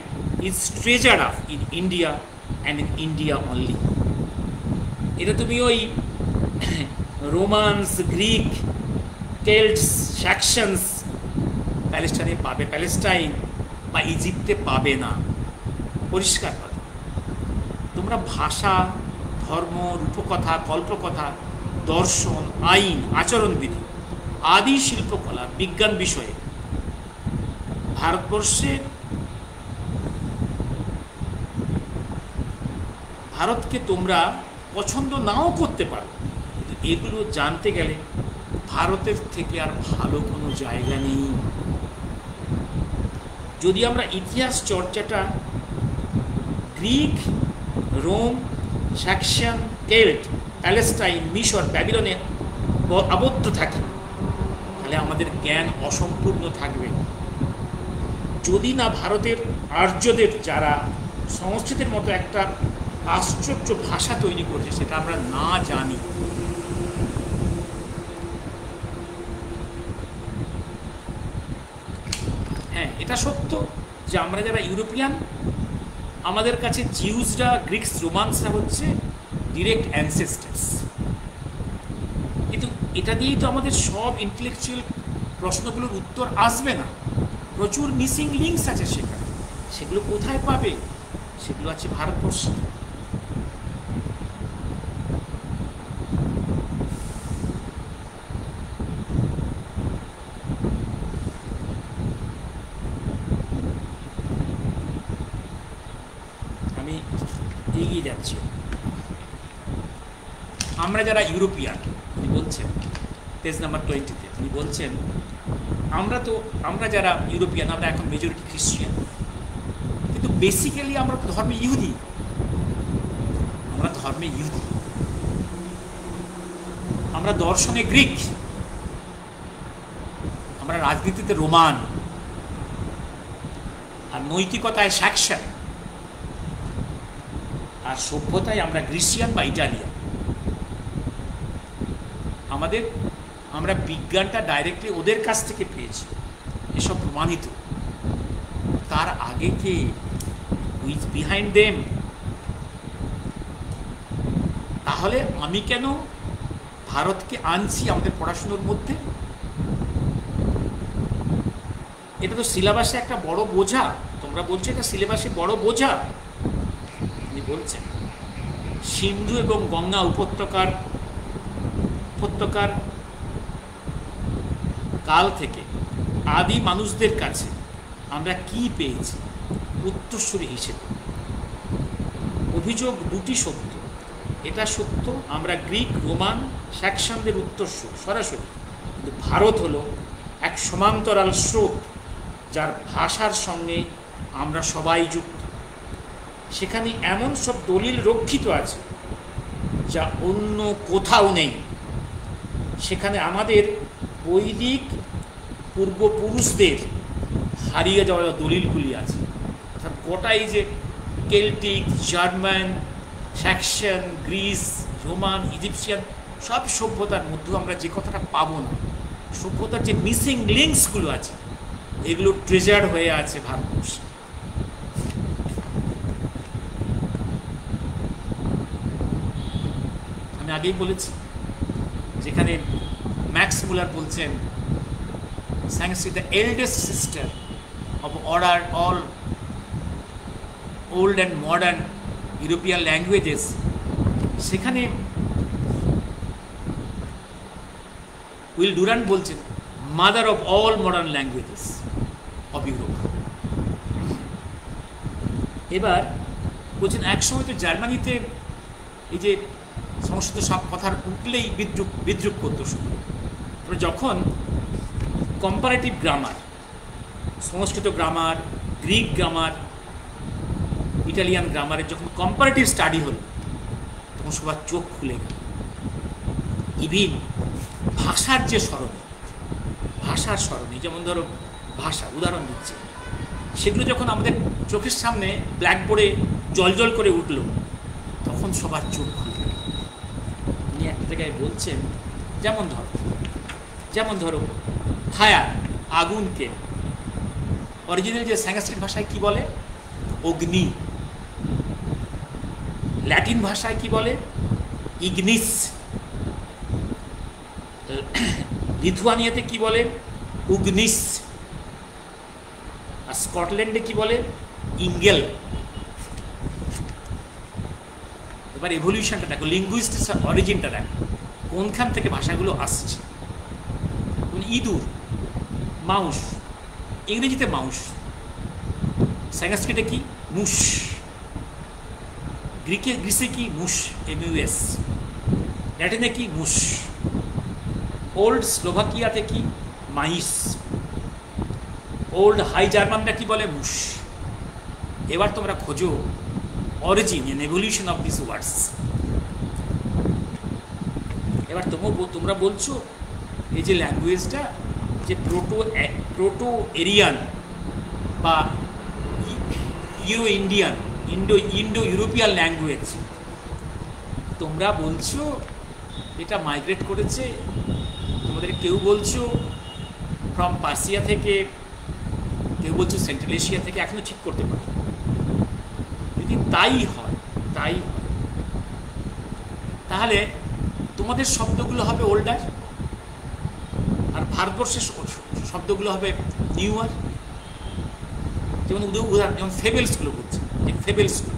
A: is treasured up in India and in India only. এটা তুমি ওই romance, Greek, কেল্টস, স্যাকশনস প্যালেস্টাইনে পাবে, Palestine বা ইজিপ্টে পাবে না। পরিষ্কার কথা। তোমরা ভাষা, ধর্ম, রূপকথা, কল্পকথা, দর্শন, আইন, আচরণবিধি, আদি শিল্পকলা, বিজ্ঞান বিষয়ে ভারতকে তোমরা পছন্দ নাও করতে পারো, কিন্তু এগুলো জানতে গেলে ভারতের থেকে আর ভালো কোনো জায়গা নেই। যদি আমরা ইতিহাস চর্চাটা Greek, Rome, Saxon, Celt, Palestine, মিশর, ব্যাবিলনে আবদ্ধ থাকি, তাহলে আমাদের জ্ঞান অসম্পূর্ণ থাকবে। যদি না ভারতের আর্যদের, যারা সংস্কৃতের মতো একটা আশ্চর্য ভাষা তৈরি করছে, সেটা আমরা না জানি। হ্যাঁ, এটা সত্য যে আমরা যারা ইউরোপিয়ান, আমাদের কাছে জিউসরা, গ্রিকস, রোমান্সরা হচ্ছে ডিরেক্ট অ্যানসেস্টার্স। কিন্তু এটা দিয়েই তো আমাদের সব ইন্টেলেকচুয়াল প্রশ্নগুলোর উত্তর আসবে না। প্রচুর মিসিং লিঙ্কস আছে সেখানে। সেগুলো কোথায় পাবে? সেগুলো আছে ভারতবর্ষে। এগিয়ে যাচ্ছি। আমরা যারা ইউরোপিয়ান, উনি বলছেন পেজ নাম্বার 20-তে উনি বলছেন আমরা যারা ইউরোপিয়ান আমরা এখন মেজরিটি খ্রিস্টান, কিন্তু বেসিক্যালি আমরা ধর্মে ইহুদি। আমরা ধর্মে ইহুদি, আমরা দর্শনে গ্রিক, আমরা রাজনীতিতে রোমান, আর নৈতিকতায় স্যাক্সন, আর সভ্যতায় আমরা গ্রিসিয়ান বা ইটালিয়ান। আমরা বিজ্ঞানটা ডাইরেক্টলি ওদের কাছ থেকে পেয়েছি, এসব প্রমাণিত। তার আগে কে উইথ বিহাইন্ড দেম? তাহলে আমি কেন ভারতকে আনছি আমাদের পড়াশুনোর মধ্যে? এটা তো সিলেবাসে একটা বড় বোঝা। তোমরা বলছো এটা সিলেবাসে বড় বোঝা। উনি বলছেন সিন্ধু এবং গঙ্গা উপত্যকার কাল থেকে আদি মানুষদের কাছে আমরা কি পেয়েছি উত্তরসূরি হিসেবে? অভিযোগ দুটি সত্য। এটা সত্য, আমরা গ্রিক, রোমান, স্যাক্সনদের উত্তরসূরি সরাসরি। কিন্তু ভারত হলো এক সমান্তরাল স্রোত, যার ভাষার সঙ্গে আমরা সবাই যুক্ত। সেখানে এমন সব দলিল রক্ষিত আছে যা অন্য কোথাও নেই। সেখানে আমাদের বৈদিক পূর্বপুরুষদের হারিয়ে যাওয়া দলিলগুলি আছে। অর্থাৎ গোটাই যে Celtic, German, Saxon, Greece, Roman, Egyptian সব সভ্যতার মধ্যে আমরা যে কথাটা পাবো না, সভ্যতার যে মিসিং লিঙ্কসগুলো আছে, এগুলো ট্রেজার্ড হয়ে আছে ভারতবর্ষে। আমি আগেই বলেছি, যেখানে ম্যাক্স মুলার বলছেন Sanskrit the eldest sister of all old and modern European languages, সেখানে উইল ডুরান্ট বলছেন mother of all modern languages of Europe. এবার বলছেন একসময় তো জার্মানিতে এই যে সমস্ত সব কথার উঠলেই বিদ্রুপ করতো শুধু। যখন কম্পারেটিভ গ্রামার, সংস্কৃত গ্রামার, গ্রিক গ্রামার, ইটালিয়ান গ্রামারের যখন কম্পারেটিভ স্টাডি হলো, তখন সবার চোখ খুলে গেল। ইভিন ভাষার যে স্মরণে, যেমন ধরো ভাষা, উদাহরণ দিচ্ছে, সেগুলো যখন আমাদের চোখের সামনে ব্ল্যাকবোর্ডে জল করে উঠল, তখন সবার চোখ খুলে গেল। উনি একটা জায়গায় বলছেন, যেমন ধরো ফায়ার, আগুনকে অরিজিনাল যে সংস্কৃত ভাষায় কি বলে? অগ্নি। ল্যাটিন ভাষায় কি বলে? ইগনিস। লিথুয়ানিয়াতে কি বলে? উগনিস। আর স্কটল্যান্ডে কি বলে? ইঙ্গেল। এবার এভলিউশনটা দেখো, লিঙ্গুইস্টিক্স অরিজিনটা দেখো, কোনখান থেকে ভাষাগুলো আসছে। ইঁদুর, মাউস, ইংরেজিতে মাউস, সংস্কৃতে কি? মুস। গ্রিসে কি? মুস, MUS। ল্যাটিনে কি? মুস। ওল্ড স্লোভাকিয়াতে কি? মাইস। ওল্ড হাই জার্মানরা কি বলে? মুস। এবার তোমরা খোঁজো origin and evolution of this words. এবার তোমরা বলছো এই যে ল্যাঙ্গুয়েজটা যে প্রোটো এরিয়ান বা ইন্ডো ইউরোপিয়ান ল্যাঙ্গুয়েজ, তোমরা বলছো এটা মাইগ্রেট করেছে। তোমাদের কেউ বলছো ফ্রম পার্সিয়া থেকে, কেউ বলছো সেন্ট্রাল এশিয়া থেকে, এখনো ঠিক করতে পারো। যদি তাই হয় তাহলে তোমাদের শব্দগুলো হবে ওল্ডার, আর ভারতবর্ষের শব্দগুলো হবে নিউয়ার। যেমন ফেবেলসগুলো বলছে, ফেবেলসগুলো,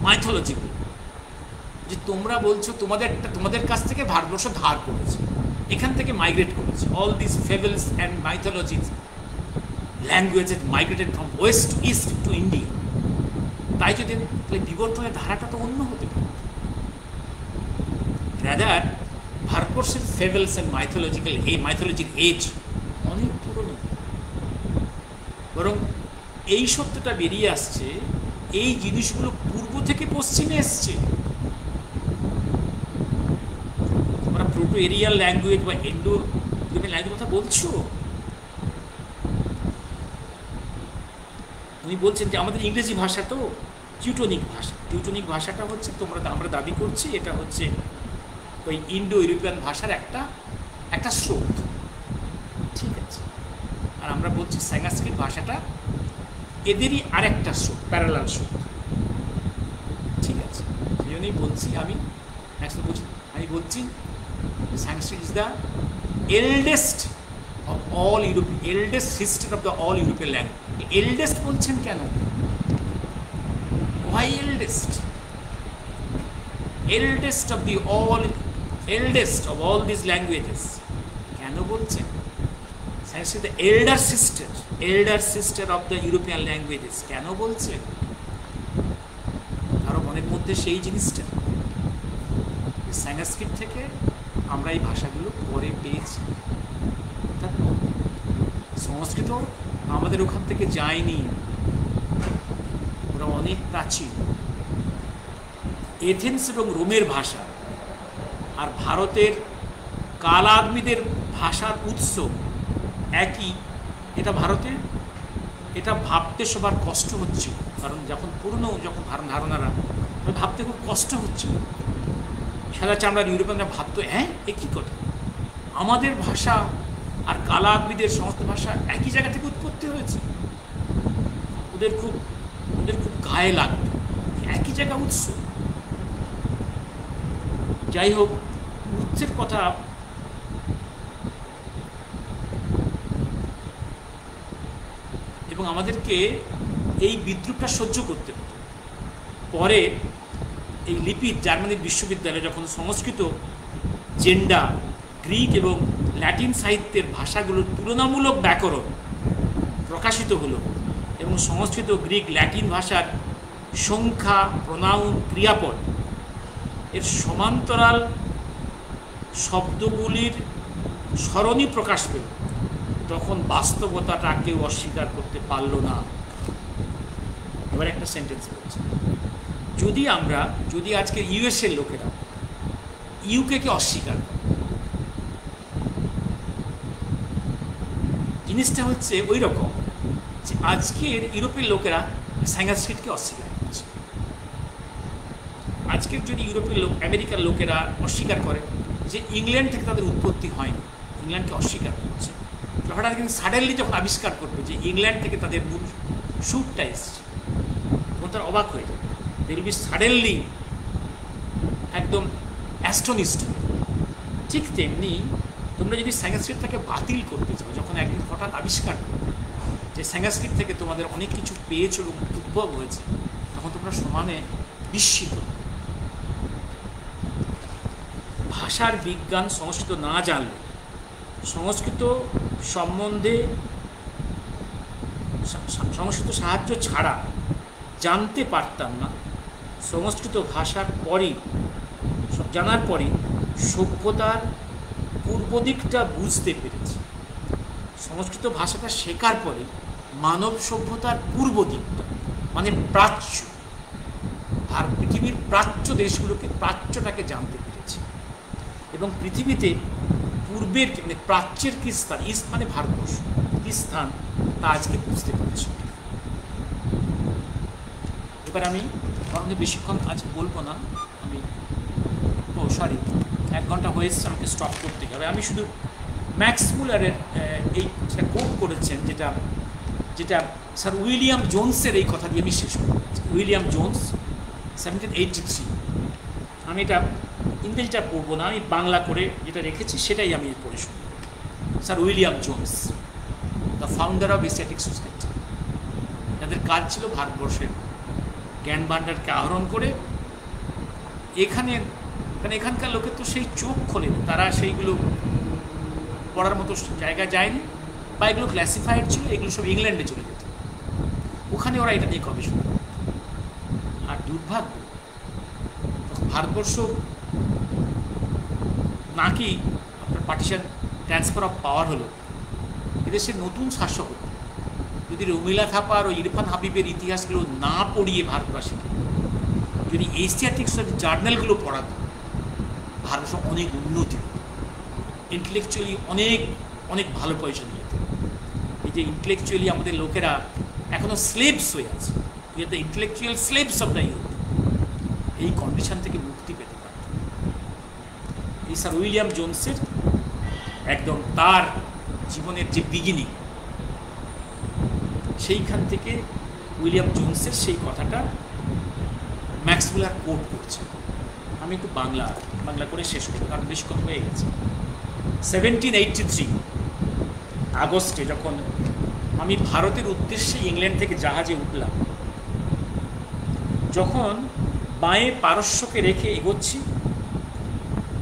A: মাইথোলজিগুলো, যে তোমরা বলছো তোমাদের কাছ থেকে ভারতবর্ষ ধার করেছে, এখান থেকে মাইগ্রেট করেছে। All this fables and mythologies language migrated from west to east to India. তাই যদি তাহলে বিবর্তনের ধারাটা তো অন্য হতে পারে। রাদার ভারতবর্ষের ফেবলস অ্যান্ড মাইথোলজির এজ অনেক পুরনো, বরং এই সত্যটা বেরিয়ে আসছে এই জিনিসগুলো পূর্ব থেকে পশ্চিমে এসছে। তোমরা প্রোটো এরিয়াল ল্যাঙ্গুয়েজ বা ইন্ডো ইউরোপিয়ান ল্যাঙ্গুয়েজ কথা বলছো। উনি বলছেন যে আমাদের ইংরেজি ভাষা তো টিউটনিক ভাষা। টিউটনিক ভাষাটা হচ্ছে আমরা দাবি করছি এটা হচ্ছে ওই ইন্ডো ইউরোপিয়ান ভাষার একটা স্রোত, ঠিক আছে। আর আমরা বলছি সংস্কৃত ভাষাটা এদেরই আরেকটা স্রোত, প্যারালাল স্রোত, ঠিক আছে। সেই জন্যই বলছি আমি বলছি Sanskrit is the eldest of all European, eldest history of the all European language. Eldest বলছেন কেন? Why eldest? Eldest of all these languages. কেন বলছেন? সংস্কৃত elder sister of the European languages কেন বলছেন? কারো মনের মধ্যে সেই জিনিসটা সংস্কৃত থেকে আমরা এই ভাষাগুলো পরে পেয়েছি। সংস্কৃত আমাদের ওখান থেকে যায়নি, ওরা অনেক প্রাচীন। এথেন্স এবং রোমের ভাষা আর ভারতের কালাগ্নিদের ভাষার উৎস একই। এটা ভারতের, এটা ভাবতে সবার কষ্ট হচ্ছিল, কারণ যখন পুরনো ধারণারা ভাবতে খুব কষ্ট হচ্ছিল। সাদা চামড়ার ইউরোপিয়ানরা ভাবতো এ কী কথা, আমাদের ভাষা আর কালাগ্নিদের সমস্ত ভাষা একই জায়গা থেকে উৎপত্তি হয়েছে। ওদের খুব গায়ে লাগতো, একই জায়গা উৎস। যাই হোক, উৎসের কথা এবং আমাদেরকে এই বিদ্রুপটা সহ্য করতে হতো। পরে এই লিপিড জার্মানির বিশ্ববিদ্যালয়ে যখন সংস্কৃত, জেন্ডা, গ্রিক এবং ল্যাটিন সাহিত্যের ভাষাগুলোর তুলনামূলক ব্যাকরণ প্রকাশিত হলো এবং সংস্কৃত, গ্রিক, ল্যাটিন ভাষার সংখ্যা, প্রনাউন, ক্রিয়াপদ এর সমান্তরাল শব্দগুলির সরণি প্রকাশ পেল, তখন বাস্তবতাটা কেউ অস্বীকার করতে পারল না। এবার একটা সেন্টেন্স বলছি, যদি আজকে ইউএসএর লোকেরা ইউকে অস্বীকার করে, জিনিসটা হচ্ছে ওই রকম যে আজকের ইউরোপের লোকেরা সংস্কৃতকে অস্বীকার করছে। আজকের যদি ইউরোপের আমেরিকার লোকেরা অস্বীকার করে যে ইংল্যান্ড থেকে তাদের উৎপত্তি হয়নি, ইংল্যান্ডকে অস্বীকার করছে, হঠাৎ কিন্তু সাডেনলি যখন আবিষ্কার করবে যে ইংল্যান্ড থেকে তাদের মূল সুরটা এসছে, তখন তারা অবাক হয়ে যাবে। দে উইল বি সাডেনলি একদম অ্যাস্টনিশড। ঠিক তেমনি তোমরা যদি সংস্কৃতটাকে বাতিল করতে চাও, যখন একদিন হঠাৎ আবিষ্কার করবে যে সংস্কৃত থেকে তোমাদের অনেক কিছু পেয়েছ এবং উদ্ভব হয়েছে, তখন তোমরা সমানে বিস্মিত। ভাষার বিজ্ঞান সংস্কৃত না জানলে, সংস্কৃত সম্বন্ধে সংস্কৃত সাহায্য ছাড়া জানতে পারতাম না। সংস্কৃত ভাষার জানার পরই সভ্যতার পূর্ব দিকটা বুঝতে পেরেছি। সংস্কৃত ভাষাটা শেখার পরে মানব সভ্যতার পূর্ব দিকটা, মানে প্রাচ্য, আর পৃথিবীর প্রাচ্য দেশগুলোকে, প্রাচ্যটাকে জানতে পেরেছি। এবং পৃথিবীতে পূর্বের মানে প্রাচ্যের কী স্থান, ইস্ট মানে ভারতবর্ষ, কী স্থান তা আজকে বুঝতে পেরেছি। এবার আমি বেশিক্ষণ আজ বলবো না, আমি সরি 1 ঘন্টা হয়ে এসছে, আমাকে স্টপ করতে হবে। আমি শুধু ম্যাক্স মুলারের এইটা কোট করেছেন, যেটা স্যার উইলিয়াম জোনসের এই কথা দিয়ে আমি শেষ করব। William Jones 1783। আমি এটা ইংরেজিটা পড়বো না, আমি বাংলা করে যেটা রেখেছি সেটাই আমি পড়ে শুনব। Sir William Jones, the founder of Asiatic society, যাদের কাজ ছিল ভারতবর্ষের জ্ঞান ভাণ্ডারকে আহরণ করে এখানকার লোকের তো সেই চোখ খোলেনি, তারা সেইগুলো পড়ার মতো জায়গা যায়নি, বা এগুলো ক্লাসিফাইড ছিল, এগুলো সব ইংল্যান্ডে চলে যেত, ওখানে ওরা এটা নিয়ে গবেষণা। দুর্ভাগ্য, ভারতবর্ষ নাকি আপনার পার্টিশন ট্রান্সফার অফ পাওয়ার হলো, এদেশের নতুন শাসক যদি রমিলা থাপার ও ইরফান হাবিবের ইতিহাসগুলো না পড়িয়ে ভারতবাসীকে যদি এশিয়াটিক জার্নালগুলো পড়াতো, ভারতবর্ষ অনেক উন্নতি, ইন্টেলেকচুয়ালি অনেক অনেক ভালো পজিশন যেত। এই যে ইন্টেলেকচুয়ালি আমাদের লোকেরা এখনো স্লেভস হয়ে আছে, the intellectual slaves of the youth, এই কন্ডিশন থেকে মুক্তি পেতে পারে। এই স্যার উইলিয়াম জোনসের একদম তার জীবনের যে বিগিনিং, সেইখান থেকে উইলিয়াম জোনসের সেই কথাটা ম্যাক্স মুলার কোট করছে। আমি একটু বাংলা করে শেষ করবো, কারণ বেশ কথা হয়ে গেছে। 1783 আগস্টে যখন আমি ভারতের উদ্দেশ্যে ইংল্যান্ড থেকে জাহাজে উঠলাম, যখন বাঁয়ে পারস্যকে রেখে এগোচ্ছি,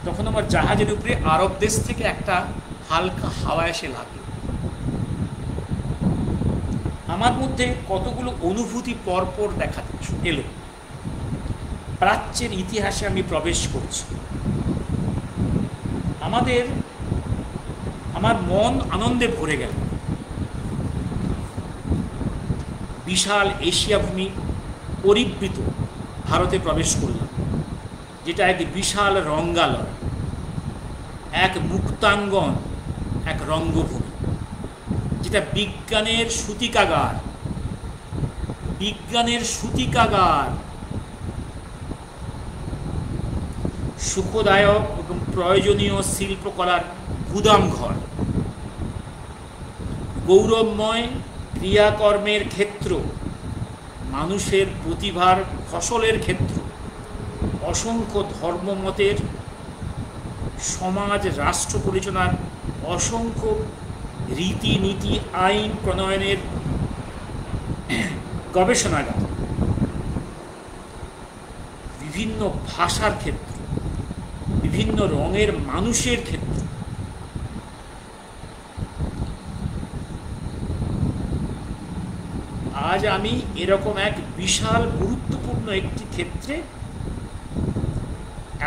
A: তখন আমার জাহাজের উপরে আরব দেশ থেকে একটা হালকা হাওয়া এসে লাগলো। আমার মধ্যে কতগুলো অনুভূতি পরপর দেখা এলো। প্রাচ্যের ইতিহাসে আমি প্রবেশ করছি। আমার মন আনন্দে ভরে গেল। বিশাল এশিয়া ভূমি পরিবৃত ভারতে প্রবেশ করলাম, যেটা এক বিশাল রঙ্গালয়, এক মুক্তাঙ্গন, এক রঙ্গভূমি, যেটা বিজ্ঞানের সূতিকাগার, সুখদায়ক এবং প্রয়োজনীয় শিল্পকলার গুদামঘর, গৌরবময় ক্রিয়াকর্মের ক্ষেত্র, মানুষের প্রতিভার ফসলের ক্ষেত্র, অসংখ্য ধর্মমতের সমাজ রাষ্ট্র পরিচালনার অসংখ্য রীতিনীতি আইন প্রণয়নের গবেষণাগার, বিভিন্ন ভাষার ক্ষেত্র, বিভিন্ন রঙের মানুষের ক্ষেত্র। আজ আমি এরকম এক বিশাল গুরুত্বপূর্ণ একটি ক্ষেত্রে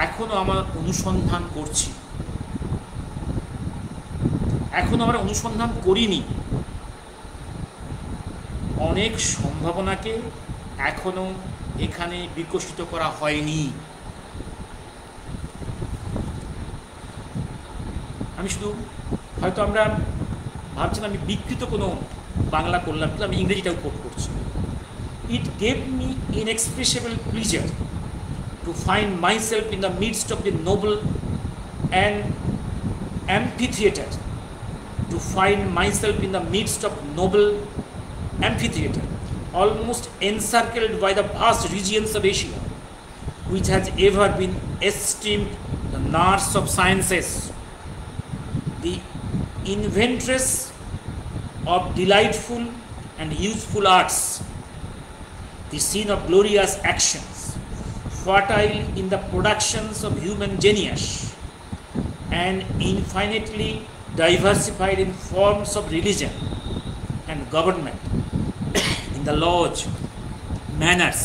A: এখনো আমার অনুসন্ধান করছি, এখনো আমরা অনুসন্ধান করিনি। অনেক সম্ভাবনাকে এখনো এখানে বিকশিত করা হয়নি। আমি শুধু হয়তো আমরা ভাবছিলাম আমি বিকৃত কোনো বাংলা করলাম, কিন্তু আমি ইংরেজিটাও কোট করছি। It gave me inexpressible pleasure to find myself in the midst of the noble and amphitheater, to find myself in the midst of noble amphitheater, almost encircled by the vast regions of Asia, which has ever been esteemed the nurse of sciences, the inventress of delightful and useful arts, the scene of glorious actions, fertile in the productions of human genius, and infinitely diversified in forms of religion and government, in the laws, manners,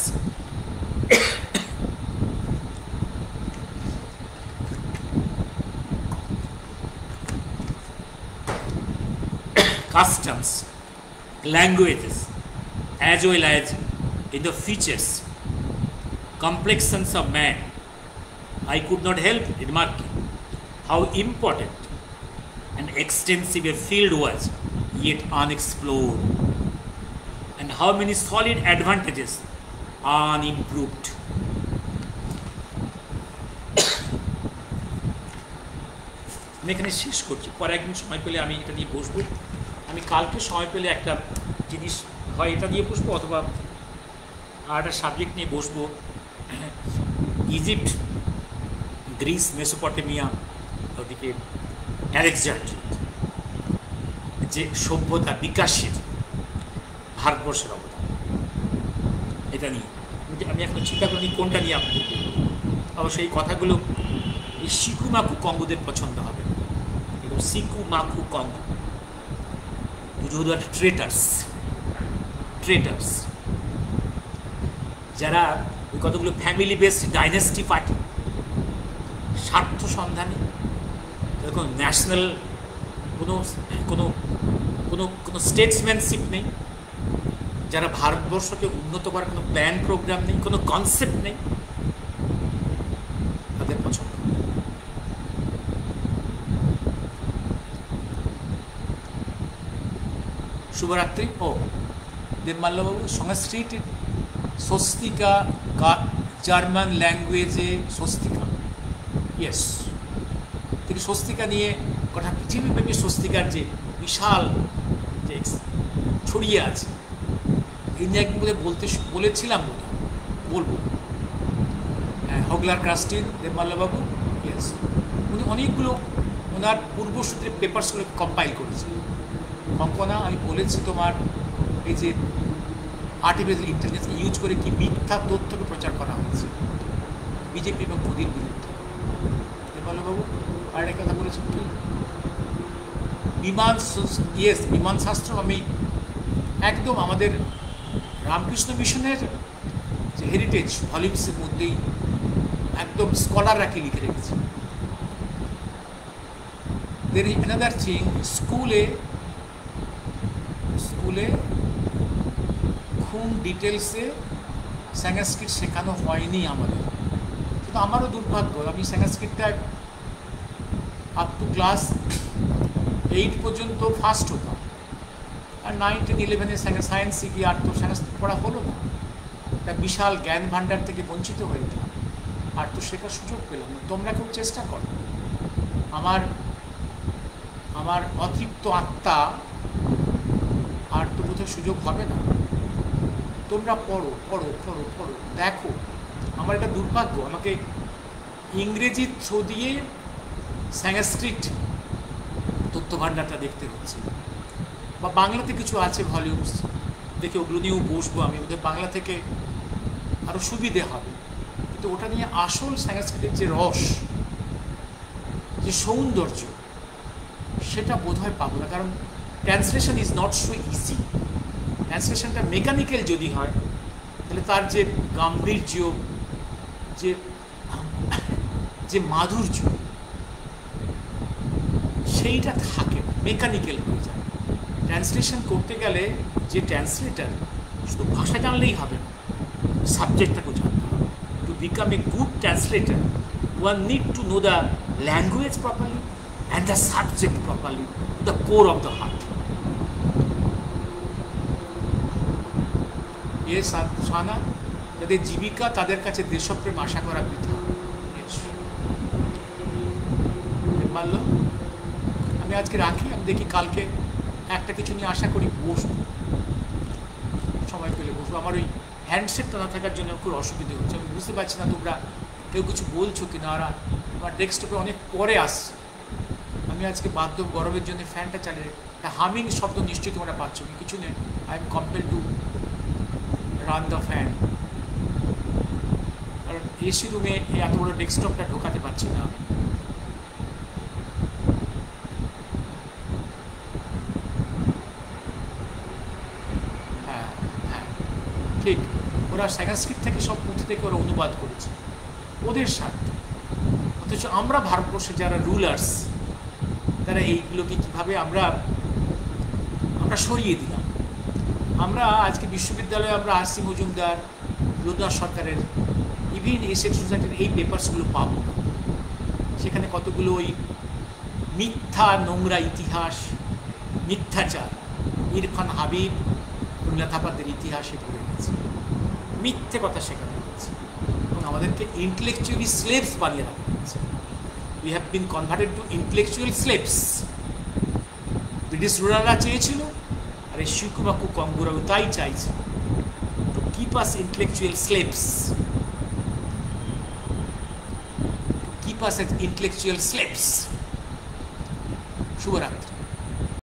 A: customs, languages, as well as in the features, complexions of man. I could not help remarking how important and extensive a field was, yet unexplored, and how many solid advantages unimproved. আমি এখানে শেষ করছি, পরে একদিন সময় পেলে আমি এটা নিয়ে বসবো। আমি কালকে সময় পেলে একটা জিনিস হয় এটা নিয়ে বসবো, অথবা আর একটা সাবজেক্ট নিয়ে বসবো। ইজিপ্ট, গ্রিস, মেসোপটেমিয়া, ওদিকে আলেকজান্ড্রিয়া, যে সভ্যতা বিকাশের ভারতবর্ষের অবদান, এটা নিয়ে আমি এখন চিন্তা করি কোনটা নিয়ে আপনাদের বলব। অবশ্যই এই কথাগুলো এই সিকুমাকু কঙ্গোদের পছন্দ হবে। এবং সিকুমাকু কঙ্গো, দুটো ট্রেটার্স, যারা ওই কতগুলো ফ্যামিলি বেসড ডাইনেস্টি পার্টি, স্বার্থ সন্ধানী, দেখুন ন্যাশনাল কোনো কোনো কোনো কোনো স্টেটসম্যানশিপ নেই, যারা ভারতবর্ষকে উন্নত করার কোনো প্ল্যান প্রোগ্রাম নেই, কোনো কনসেপ্ট নেই, তাদের পছন্দ। শুভরাত্রি। ও দেবমাল্যবাবু, সংস্কৃত স্বস্তিকা, জার্মান ল্যাঙ্গুয়েজে স্বস্তিকা, ইয়েস, তিনি স্বস্তিকা নিয়ে গোটা পৃথিবীব্যাপী স্বস্তিকার যে বিশাল যে ছড়িয়ে আছে, এই নিয়ে একদিন বলেছিলাম, বলবো। হ্যাঁ, হগলার ক্রাস্টিন দেবমাল্যবাবু, ইয়েস, উনি অনেকগুলো ওনার পূর্বসূত্রের পেপারসগুলো কম্পাইল করেছিলেন। কঙ্কনা, আমি বলেছি তোমার এই যে আর্টিফিশিয়াল ইন্টেলিজেন্স ইউজ করে কি মিথ্যা তথ্যকে প্রচার করা হয়েছে বিজেপি এবং মোদীর বিরুদ্ধে। দেবমাল্যবাবু আর একটা কথা বলেছেন কি, বিমান শাস্ত্র আমি একদম আমাদের রামকৃষ্ণ মিশনের যে হেরিটেজ ভলিউমসের মধ্যেই একদম স্কলাররা কি লিখে রেখেছে। দের ইজ অ্যানাদার থিং, স্কুলে খুব ডিটেলসে সংস্কৃত শেখানো হয়নি আমাদের। কিন্তু আমারও দুর্ভাগ্য, আমি সংস্কৃতটা আপ টু ক্লাস 8 পর্যন্ত ফার্স্ট হতাম, আর 9, 10, 11 সায়েন্স শিখি, আর তো সংস্কৃত পড়া হলো না। একটা বিশাল জ্ঞান ভাণ্ডার থেকে বঞ্চিত হয়ে গেলাম, আর তো শেখার সুযোগ পেলাম না। তোমরা খুব চেষ্টা করো, আমার অতৃপ্ত আত্মা আর তো বোধহয় সুযোগ হবে না। তোমরা পড়ো পড়ো পড়ো পড়ো, দেখো। আমার এটা দুর্ভাগ্য, আমাকে ইংরেজির থ্রু দিয়ে সংস্কৃত তথ্য ভাণ্ডারটা দেখতে হচ্ছে, বা বাংলাতে কিছু আছে ভলিউমস, দেখে ওগুলো নিয়েও বসবো আমি, ওদের বাংলা থেকে আরও সুবিধে হবে। কিন্তু ওটা নিয়ে আসল সংস্কৃতির যে রস, যে সৌন্দর্য, সেটা বোধহয় পাবো না। কারণ translation is not so easy. ট্রান্সলেশনটা মেকানিক্যাল যদি হয়, তাহলে তার যে গাম্ভীর্য, যে মাধুর্য, সেইটা থাকে, মেকানিক্যাল হয়ে যায়। ট্রান্সলেশন করতে গেলে যে ট্রান্সলেটার শুধু ভাষা জানলেই হবে না, সাবজেক্টটাকেও জানতে হবে। To become a good translator, one need to know the language properly and the subject properly, the core of the heart. Yes, Sana, যাদের জীবিকা, তাদের কাছে দেশপ্রেম আশা করা বৃথা। মানল, আমি আজকে রাখি, আমি দেখি কালকে একটা কিছু নিয়ে আশা করি বসবো, সময় পেলে বসবো। আমার ওই হ্যান্ডসেটটা না থাকার জন্য খুব অসুবিধে হচ্ছে, আমি বুঝতে পারছি না তোমরা কেউ কিছু বলছো কিনা। আর আমার ডেস্কটপে অনেক পরে আসছে, আমি আজকে বাধ্য গরমের জন্য ফ্যানটা চালিয়ে, একটা হামিং শব্দ নিশ্চয়ই তোমরা পাচ্ছ, কিছু নেই। I am compel to run the fan, কারণ এসি রুমে এত বড় ডেস্কটপটা ঢোকাতে পারছি না আমি। হ্যাঁ হ্যাঁ, ঠিক, ওরা সংস্কৃত থেকে সব পুঁথি থেকে ওরা অনুবাদ করেছে ওদের স্বার্থ, অথচ আমরা ভারতবর্ষে যারা রুলার্স, তারা এইগুলোকে কীভাবে আমরা সরিয়ে দিলাম। আমরা আজকে বিশ্ববিদ্যালয়ে আমরা আর.সি. মজুমদার, রবীন্দ্রনাথ সরকারের, ইভিন এসএফ সোসাইটির এই পেপারসগুলো পাবো না। সেখানে কতগুলো ওই মিথ্যা নোংরা ইতিহাস, মিথ্যাচার, ইরফান হাবিব, রুমিলা থাপাদের ইতিহাসে পড়ে গেছে, মিথ্যে কথা শেখানো হয়েছে, এবং আমাদেরকে ইন্টেলেকচুয়ালি স্লেভস বানিয়ে রাখা হয়েছে। We have been converted to intellectual slaves. British রুলাররা চেয়েছিল, আর এই শিকুবাকু কঙ্গুরাও তাই চাইছে, to keep us intellectual slaves, to keep us as intellectual slaves. শুভরাত্রি।